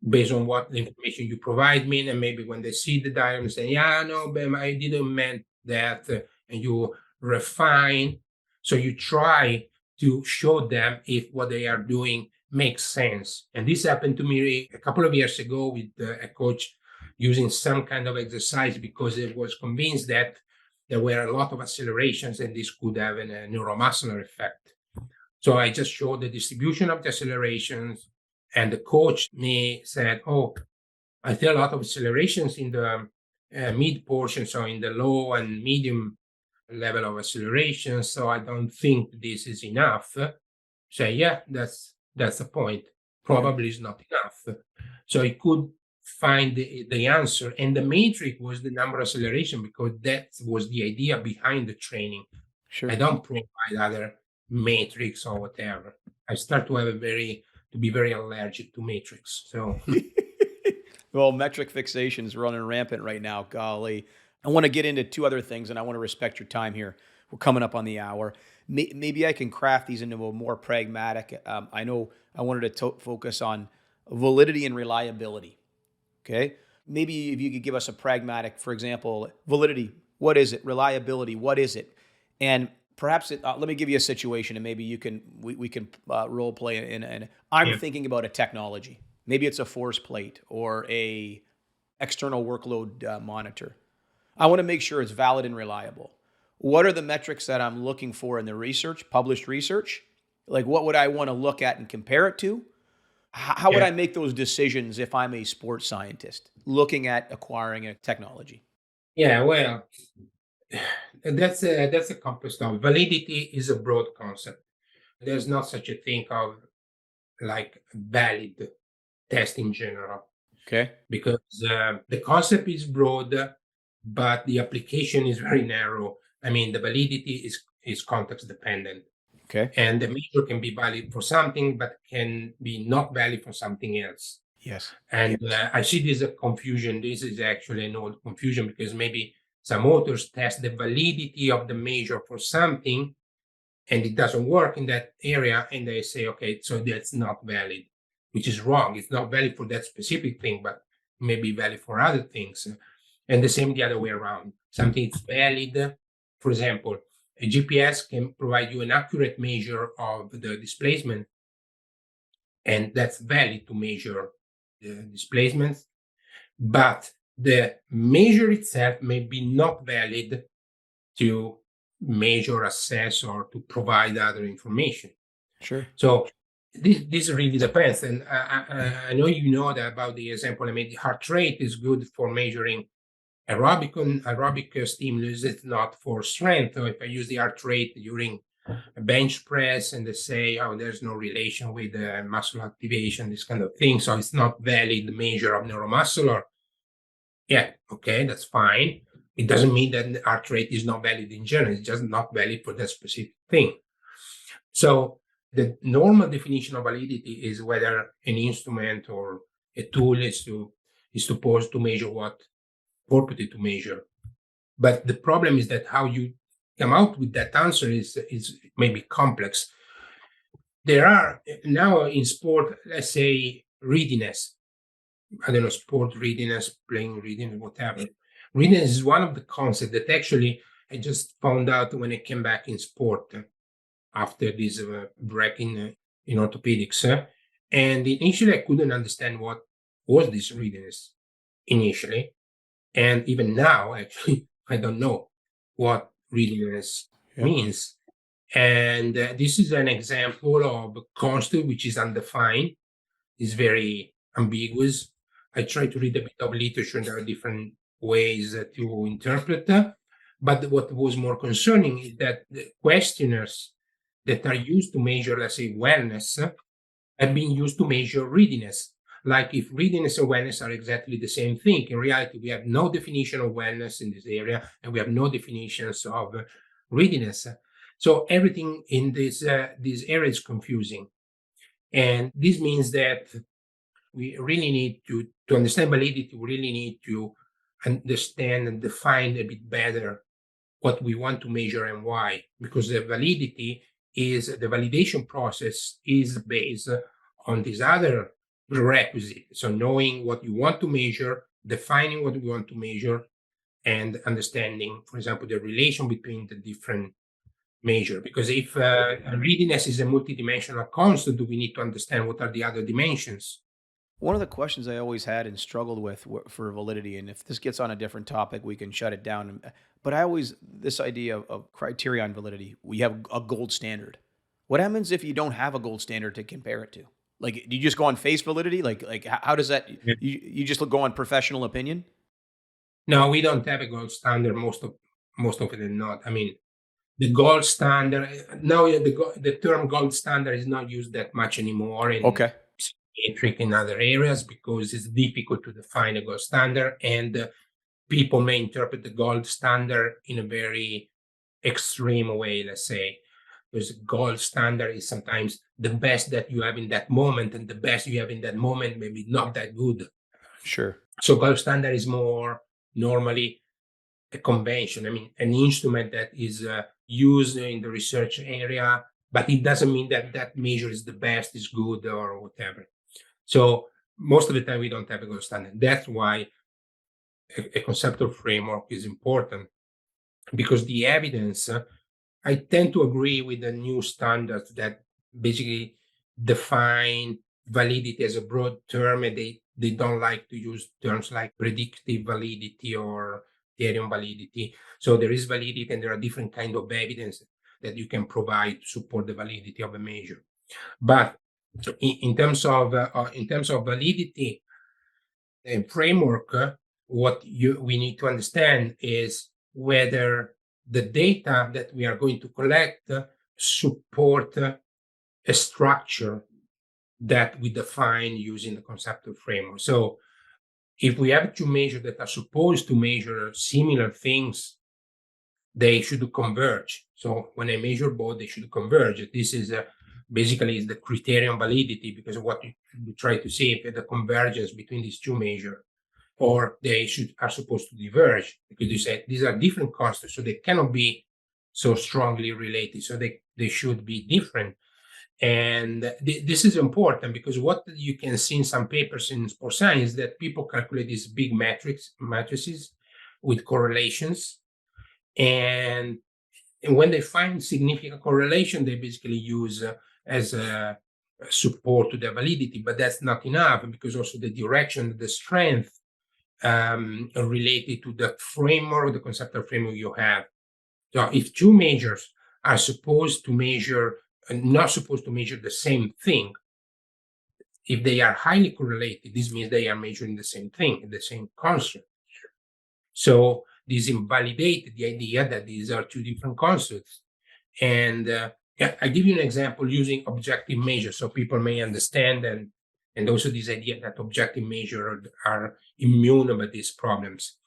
based on what the information you provide me, and maybe when they see the diagram, say, yeah, no, but I didn't meant that, and you refine. So you try to show them if what they are doing makes sense. And this happened to me a couple of years ago with a coach using some kind of exercise, because it was convinced that there were a lot of accelerations and this could have a neuromuscular effect. So I just showed the distribution of the accelerations, and the coach me said, oh, I feel a lot of accelerations in the mid portion, so in the low and medium level of acceleration, so I don't think this is enough. Say, yeah, that's the point. Probably is not enough. So I could find the answer, and the metric was the number of acceleration, because that was the idea behind the training. Sure. I don't provide other metrics or whatever. I start to be very allergic to metrics. So Well, metric fixation is running rampant right now. Golly. I want to get into two other things, and I want to respect your time here. we're coming up on the hour. Maybe I can craft these into a more pragmatic. I know I wanted to focus on validity and reliability. Okay. Maybe if you could give us a pragmatic, for example, validity, what is it? Reliability, what is it? And perhaps let me give you a situation, and maybe we can role play. And I'm Yeah. thinking about a technology. Maybe it's a force plate or a external workload monitor. I want to make sure it's valid and reliable. What are the metrics that I'm looking for in the research, published research? Like, what would I want to look at and compare it to? How would Yeah. I make those decisions if I'm a sports scientist looking at acquiring a technology? Yeah. Well, that's a complex topic. Validity is a broad concept. There's not such a thing of like valid test in general, Okay. because the concept is broad, but the application is very narrow. I mean, the validity is context dependent, Okay. and the measure can be valid for something, but can be not valid for something else. Yes. And I see this as a confusion. This is actually an old confusion, because maybe some authors test the validity of the measure for something, and it doesn't work in that area, and they say, okay, so that's not valid, which is wrong. It's not valid for that specific thing, but maybe valid for other things. And the same the other way around. Something is valid, for example, a GPS can provide you an accurate measure of the displacement, and that's valid to measure the displacement, but the measure itself may be not valid to measure, assess, or to provide other information. Sure. So this really depends. And I know you know that about the example I made. The heart rate is good for measuring aerobic stimulus. It's not for strength. So if I use the heart rate during a bench press and they say, oh, there's no relation with muscle activation, this kind of thing, so it's not valid measure of neuromuscular. Yeah, okay, that's fine. It doesn't mean that the heart rate is not valid in general. It's just not valid for that specific thing. So the normal definition of validity is whether an instrument or a tool is supposed to measure what purported to measure. But the problem is that how you come out with that answer is maybe complex. There are now in sport, let's say, readiness. I don't know, sport readiness, playing readiness, whatever. Readiness is one of the concepts that actually I just found out when I came back in sport after this break in orthopedics. And initially, I couldn't understand what was this readiness initially. And even now, actually, I don't know what readiness Yeah. means. And this is an example of a concept which is undefined, is very ambiguous. I try to read a bit of literature. There are different ways to interpret that. But what was more concerning is that the questionnaires that are used to measure, let's say, wellness, have been used to measure readiness. Like if readiness and wellness are exactly the same thing. In reality, we have no definition of wellness in this area, and we have no definitions of readiness. So everything in this area is confusing. And this means that we really need to understand validity, we really need to understand and define a bit better what we want to measure and why, because the validation process is based on this other prerequisite. So knowing what you want to measure, defining what we want to measure, and understanding, for example, the relation between the different measure. Because if readiness is a multidimensional constant, we need to understand what are the other dimensions. One of the questions I always had and struggled with for validity, and if this gets on a different topic, we can shut it down. But I always, this idea of criteria on validity, we have a gold standard. What happens if you don't have a gold standard to compare it to? Like, do you just go on face validity? Like how does that, Yeah. you just go on professional opinion? No, we don't have a gold standard. Most of it not. I mean, the gold standard now, the term gold standard is not used that much anymore in Okay. psychiatric and other areas, because it's difficult to define a gold standard, and people may interpret the gold standard in a very extreme way, let's say. Because gold standard is sometimes the best that you have in that moment, and the best you have in that moment maybe not that good. Sure. So gold standard is more normally a convention. I mean, an instrument that is used in the research area, but it doesn't mean that that measure is the best, is good, or whatever. So most of the time we don't have a gold standard. That's why a conceptual framework is important, because the evidence, I tend to agree with the new standards that basically define validity as a broad term, and they don't like to use terms like predictive validity or theorem validity. So there is validity, and there are different kinds of evidence that you can provide to support the validity of a measure. But in terms of validity and framework, what we need to understand is whether the data that we are going to collect support a structure that we define using the conceptual framework. So if we have two measures that are supposed to measure similar things, they should converge. So when I measure both, they should converge. This is basically is the criterion validity, because what you try to see if the convergence between these two measures, or they are supposed to diverge, because you say these are different constants, so they cannot be so strongly related. So they should be different. And this is important, because what you can see in some papers in sports science, that people calculate these big matrices with correlations, and when they find significant correlation, they basically use as a support to the validity. But that's not enough, because also the direction, the strength related to the framework, the conceptual framework you have. So if two measures are supposed to measure, not supposed to measure the same thing, if they are highly correlated, this means they are measuring the same thing, the same constant. So this invalidates the idea that these are two different concepts. And I give you an example using objective measures so people may understand, and also this idea that objective measures are immune about these problems.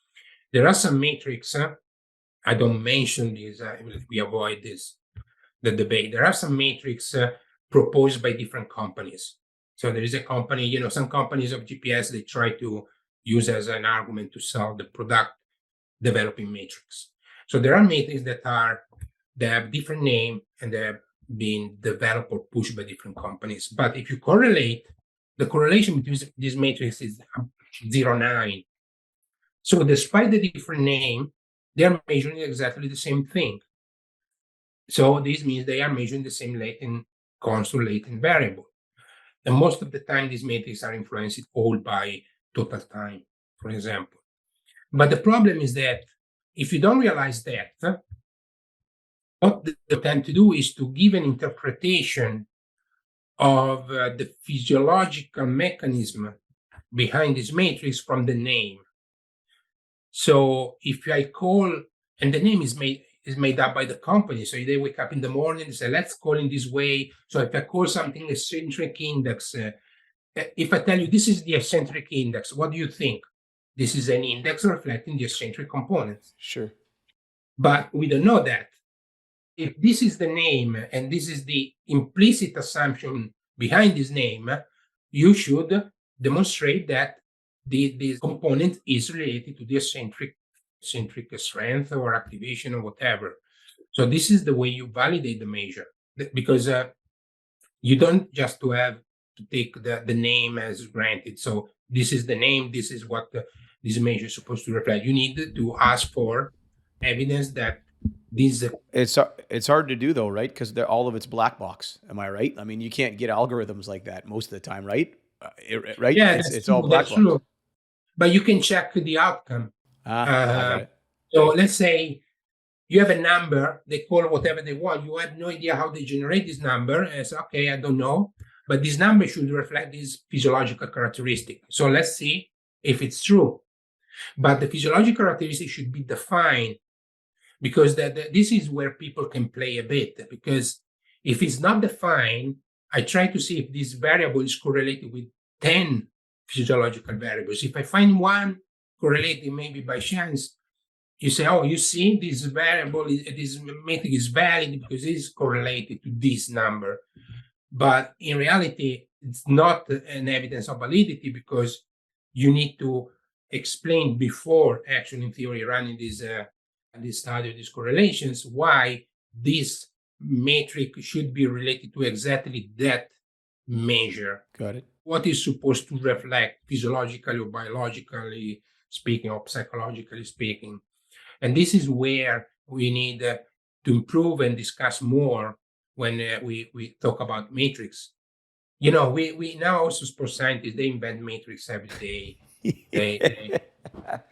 There are some metrics, I don't mention these, we avoid the debate. There are some metrics proposed by different companies. So there is a company, some companies of GPS, they try to use as an argument to sell the product developing metrics. So there are metrics that have different name, and they're being developed or pushed by different companies. But if you correlate, the correlation between these matrices is 0.9. So despite the different name, they're measuring exactly the same thing. So this means they are measuring the same latent constant, latent variable. And most of the time, these metrics are influenced all by total time, for example. But the problem is that if you don't realize that, what they tend to do is to give an interpretation of the physiological mechanism behind this matrix from the name. So if I call, and the name is made up by the company, so they wake up in the morning and say, let's call in this way. So if I call something eccentric index, if I tell you this is the eccentric index, what do you think? This is an index reflecting the eccentric components. Sure. But we don't know that. If this is the name, and this is the implicit assumption behind this name, you should demonstrate that the component is related to the eccentric strength or activation or whatever. So this is the way you validate the measure, because you don't just have to take the name as granted. So this is the name, this is what this measure is supposed to reflect. You need to ask for evidence that these. It's hard to do though, right? Because all of it's black box. Am I right? I mean, you can't get algorithms like that most of the time, right? Right? Yeah, It's all black box. true. But you can check the outcome. I got it. So let's say you have a number, they call whatever they want. You have no idea how they generate this number. And it's okay, I don't know. But this number should reflect this physiological characteristic. So let's see if it's true. But the physiological characteristic should be defined, because this is where people can play a bit. Because if it's not defined, I try to see if this variable is correlated with 10 physiological variables. If I find one correlated maybe by chance, you say, oh, you see, this variable, this metric is valid because it is correlated to this number. But in reality, it's not an evidence of validity, because you need to explain before actually, in theory, running this study of these correlations, why this metric should be related to exactly that measure, Got it. what is supposed to reflect physiologically or biologically speaking or psychologically speaking. And this is where we need to improve and discuss more when we talk about matrix. We now also sports scientists, they invent matrix every day. They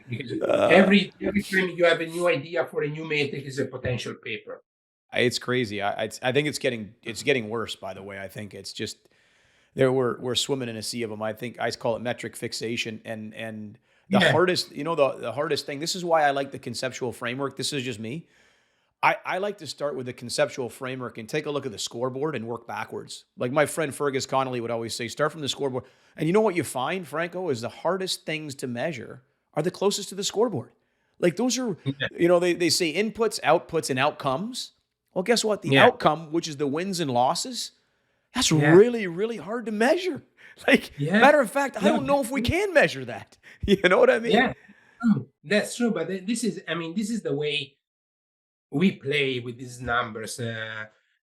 because Uh, every time you have a new idea for a new matrix is a potential paper. it's crazy. I think it's getting worse. By the way, I think it's just there. We're swimming in a sea of them. I think I call it metric fixation, and the Yeah. hardest, the hardest thing. This is why I like the conceptual framework. This is just me. I like to start with the conceptual framework and take a look at the scoreboard and work backwards. Like my friend Fergus Connolly would always say, start from the scoreboard. And you know what you find, Franco, is the hardest things to measure are the closest to the scoreboard. Like those are, Yeah. they say inputs, outputs, and outcomes. Well, guess what? The Yeah. outcome, which is the wins and losses, that's Yeah. really, really hard to measure. Like, Yeah. matter of fact, I No, don't know if we can measure that. You know what I mean? yeah. That's true. But this is, I mean, this is the way we play with these numbers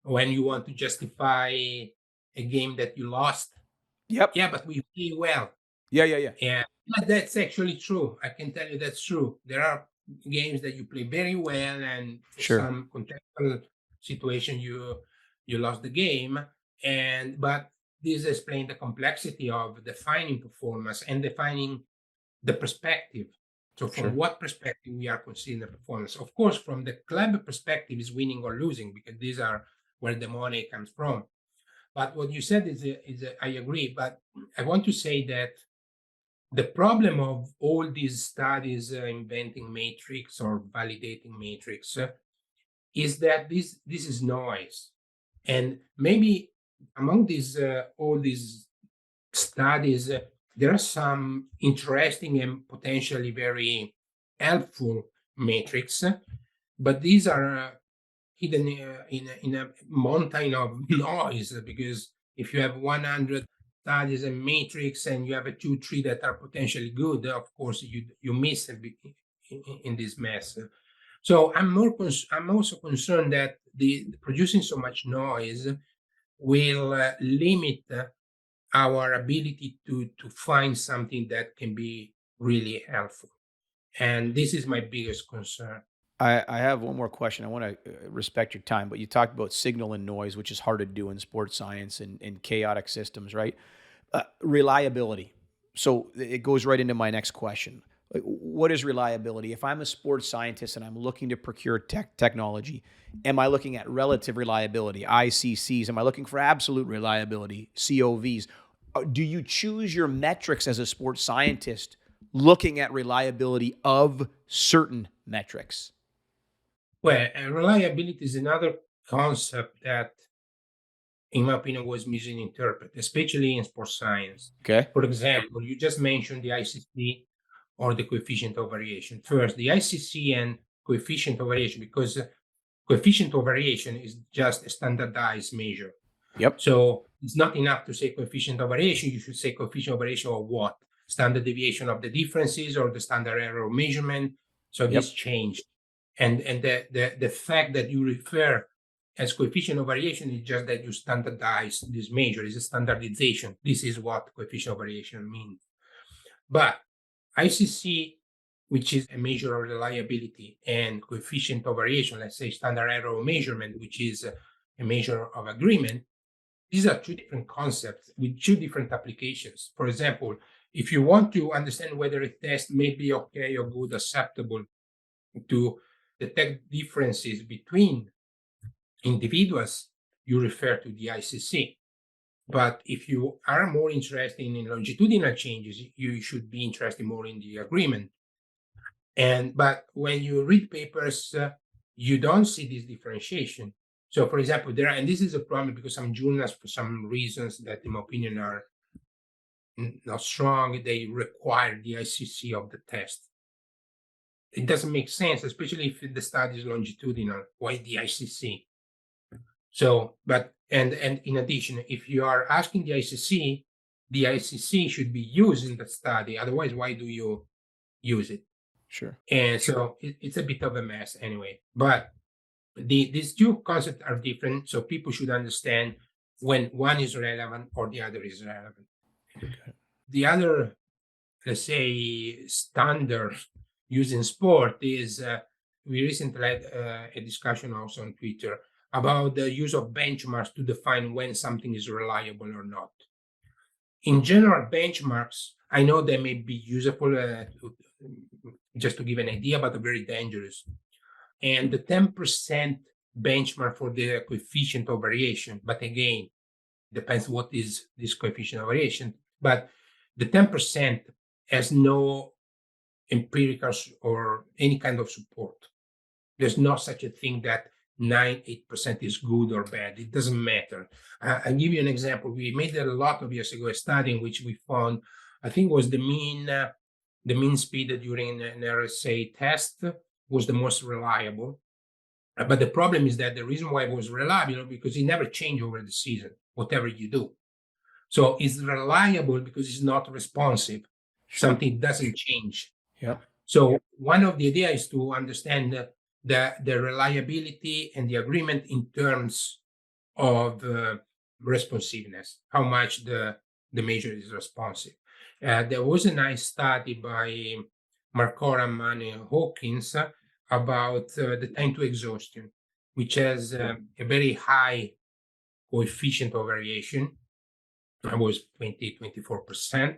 when you want to justify a game that you lost. Yep. Yeah, but we play well. Yeah, yeah, yeah. Yeah, but that's actually true. I can tell you that's true. There are games that you play very well, and for Sure, some contextual situation, you lost the game. And but this explains the complexity of defining performance and defining the perspective. So, from sure, what perspective we are considering the performance? Of course, from the club perspective, is winning or losing because these are where the money comes from. But what you said I agree. But I want to say that the problem of all these studies inventing matrix or validating matrix is that this is noise, and maybe among these all these studies there are some interesting and potentially very helpful matrix, but these are hidden in a mountain of noise because if you have 100 studies and matrix and you have a 2 3 that are potentially good, of course you miss a bit in this mess. So I'm also concerned that the producing so much noise will limit our ability to find something that can be really helpful, and this is my biggest concern. I have one more question. I want to respect your time, but you talked about signal and noise, which is hard to do in sports science and chaotic systems, right? Reliability. So it goes right into my next question. Like, what is reliability? If I'm a sports scientist and I'm looking to procure technology, am I looking at relative reliability, ICCs? Am I looking for absolute reliability, COVs? Do you choose your metrics as a sports scientist looking at reliability of certain metrics? Well, reliability is another concept that, in my opinion, was misinterpreted, especially in sports science. Okay. For example, you just mentioned the ICC or the coefficient of variation. First, the ICC and coefficient of variation, because coefficient of variation is just a standardized measure. Yep. So it's not enough to say coefficient of variation. You should say coefficient of variation of what? Standard deviation of the differences or the standard error of measurement. So this Yep. changed. And the fact that you refer as coefficient of variation is just that you standardize this measure, is a standardization. This is what coefficient of variation means. But ICC, which is a measure of reliability, and coefficient of variation, let's say standard error of measurement, which is a measure of agreement, these are two different concepts with two different applications. For example, if you want to understand whether a test may be okay or good, acceptable to detect differences between individuals, you refer to the ICC. But if you are more interested in longitudinal changes, you should be interested more in the agreement. But when you read papers, you don't see this differentiation. So, for example, and this is a problem because some journals, for some reasons that, in my opinion, are not strong, they require the ICC of the test. It doesn't make sense, especially if the study is longitudinal. Why the ICC? So, but and in addition, if you are asking the ICC should be used in the study. Otherwise, why do you use it? Sure. And so it's a bit of a mess anyway. But these two concepts are different, so people should understand when one is relevant or the other is relevant. Okay. The other, let's say, standard used in sport is we recently had a discussion also on Twitter about the use of benchmarks to define when something is reliable or not. In general, benchmarks, I know they may be useful just to give an idea, but are very dangerous. And the 10% benchmark for the coefficient of variation, but again, depends what is this coefficient of variation. But the 10% has no empirical or any kind of support. There's no such a thing that 8% is good or bad. It doesn't matter. I'll give you an example. We made a lot of years ago a study in which we found, I think was the mean speed during an RSA test was the most reliable. But the problem is that the reason why it was reliable because it never changed over the season, whatever you do. So it's reliable because it's not responsive. Sure. Something doesn't change. Yep. So one of the ideas is to understand the reliability and the agreement in terms of responsiveness, how much the measure is responsive. There was a nice study by Marcoram and Hawkins about the time to exhaustion, which has a very high coefficient of variation. It was 24%.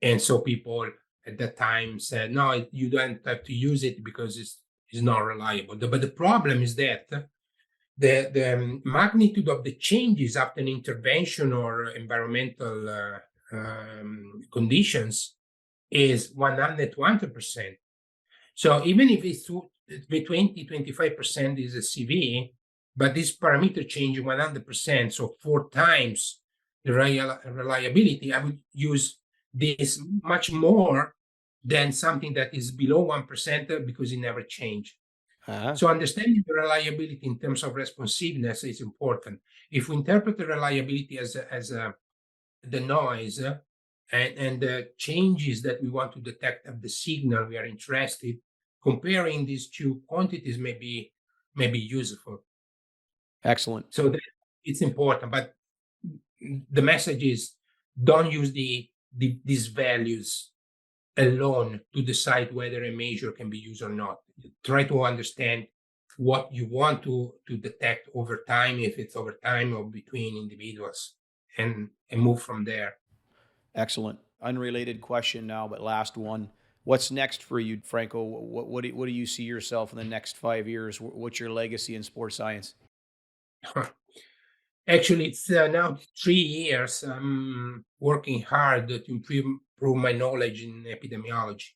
And so people at that time said, no, you don't have to use it because it's not reliable. But the problem is that the magnitude of the changes after an intervention or environmental conditions is 100%. So even if it's 20-25% is a CV, but this parameter change 100%, so 4 times the reliability, I would use this much more than something that is below 1% because it never changed. Uh-huh. So understanding the reliability in terms of responsiveness is important. If we interpret the reliability as the noise and the changes that we want to detect of the signal we are interested, comparing these two quantities may be useful. Excellent. So that it's important, but the message is don't use these values alone to decide whether a measure can be used or not. Try to understand what you want to detect over time, if it's over time or between individuals, and move from there. Excellent. Unrelated question now, but last one. What's next for you, Franco? What do you see yourself in the next 5 years? What's your legacy in sports science? Actually, it's now 3 years. I'm working hard to improve my knowledge in epidemiology,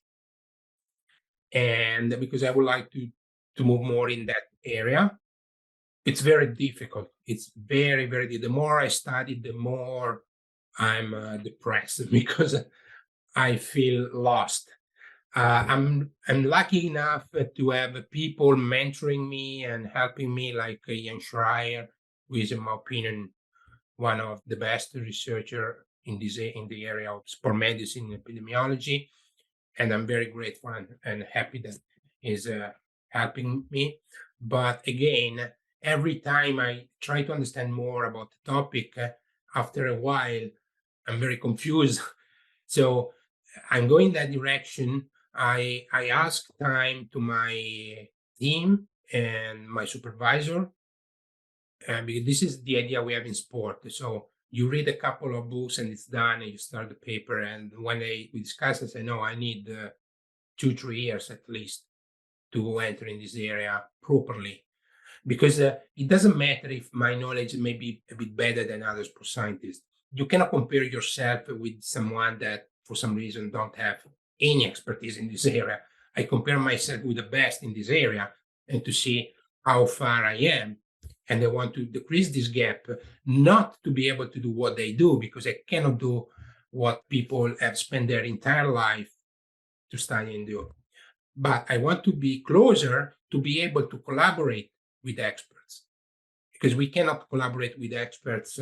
and because I would like to move more in that area. It's very difficult. It's very, very. The more I study, the more I'm depressed because I feel lost. I'm lucky enough to have people mentoring me and helping me, like Ian Schreier, who is, in my opinion, one of the best researcher in the area of sport medicine and epidemiology, and I'm very grateful and happy that is helping me. But again, every time I try to understand more about the topic, after a while, I'm very confused. So I'm going that direction. I ask time to my team and my supervisor because this is the idea we have in sport. So you read a couple of books and it's done, and you start the paper. And when we discuss, I say, no, I need 2-3 years at least to enter in this area properly. Because it doesn't matter if my knowledge may be a bit better than others for scientists. You cannot compare yourself with someone that, for some reason, don't have any expertise in this area. I compare myself with the best in this area and to see how far I am. And I want to decrease this gap, not to be able to do what they do, because I cannot do what people have spent their entire life to study and do. But I want to be closer to be able to collaborate with experts, because we cannot collaborate with experts,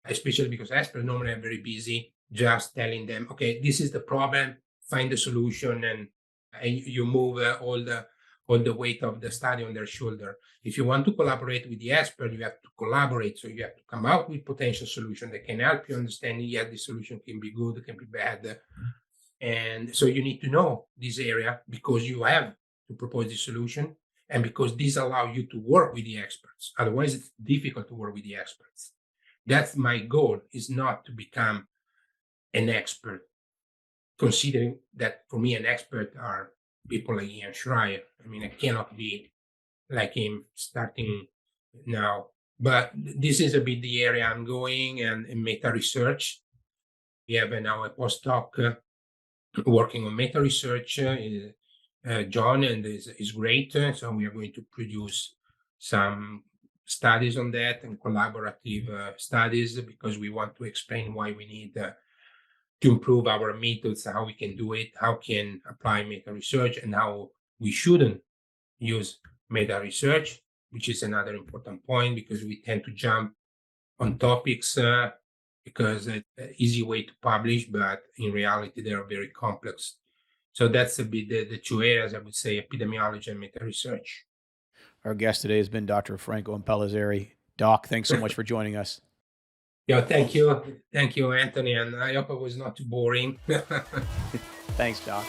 especially because experts normally are very busy just telling them, okay, this is the problem, find the solution, and you move all all the weight of the study on their shoulder. If you want to collaborate with the expert, you have to collaborate. So you have to come out with potential solution that can help you understand, yeah, the solution can be good, it can be bad. And so you need to know this area because you have to propose the solution and because these allow you to work with the experts. Otherwise, it's difficult to work with the experts. That's my goal, is not to become an expert, considering that for me, an expert are people like Ian Schreier. I mean, I cannot be like him starting now. But this is a bit the area I'm going, and in meta research. We have now a postdoc working on meta research, John, and is great. So we are going to produce some studies on that and collaborative studies because we want to explain why we need to improve our methods, how we can do it, how can apply meta research, and how we shouldn't use meta research, which is another important point because we tend to jump on topics because it's an easy way to publish, but in reality, they are very complex. So that's a bit the two areas, I would say, epidemiology and meta research. Our guest today has been Dr. Franco Impellizzeri. Doc, thanks so much for joining us. Yeah, thank you. Thank you, Anthony. And I hope it was not too boring. Thanks, Doc.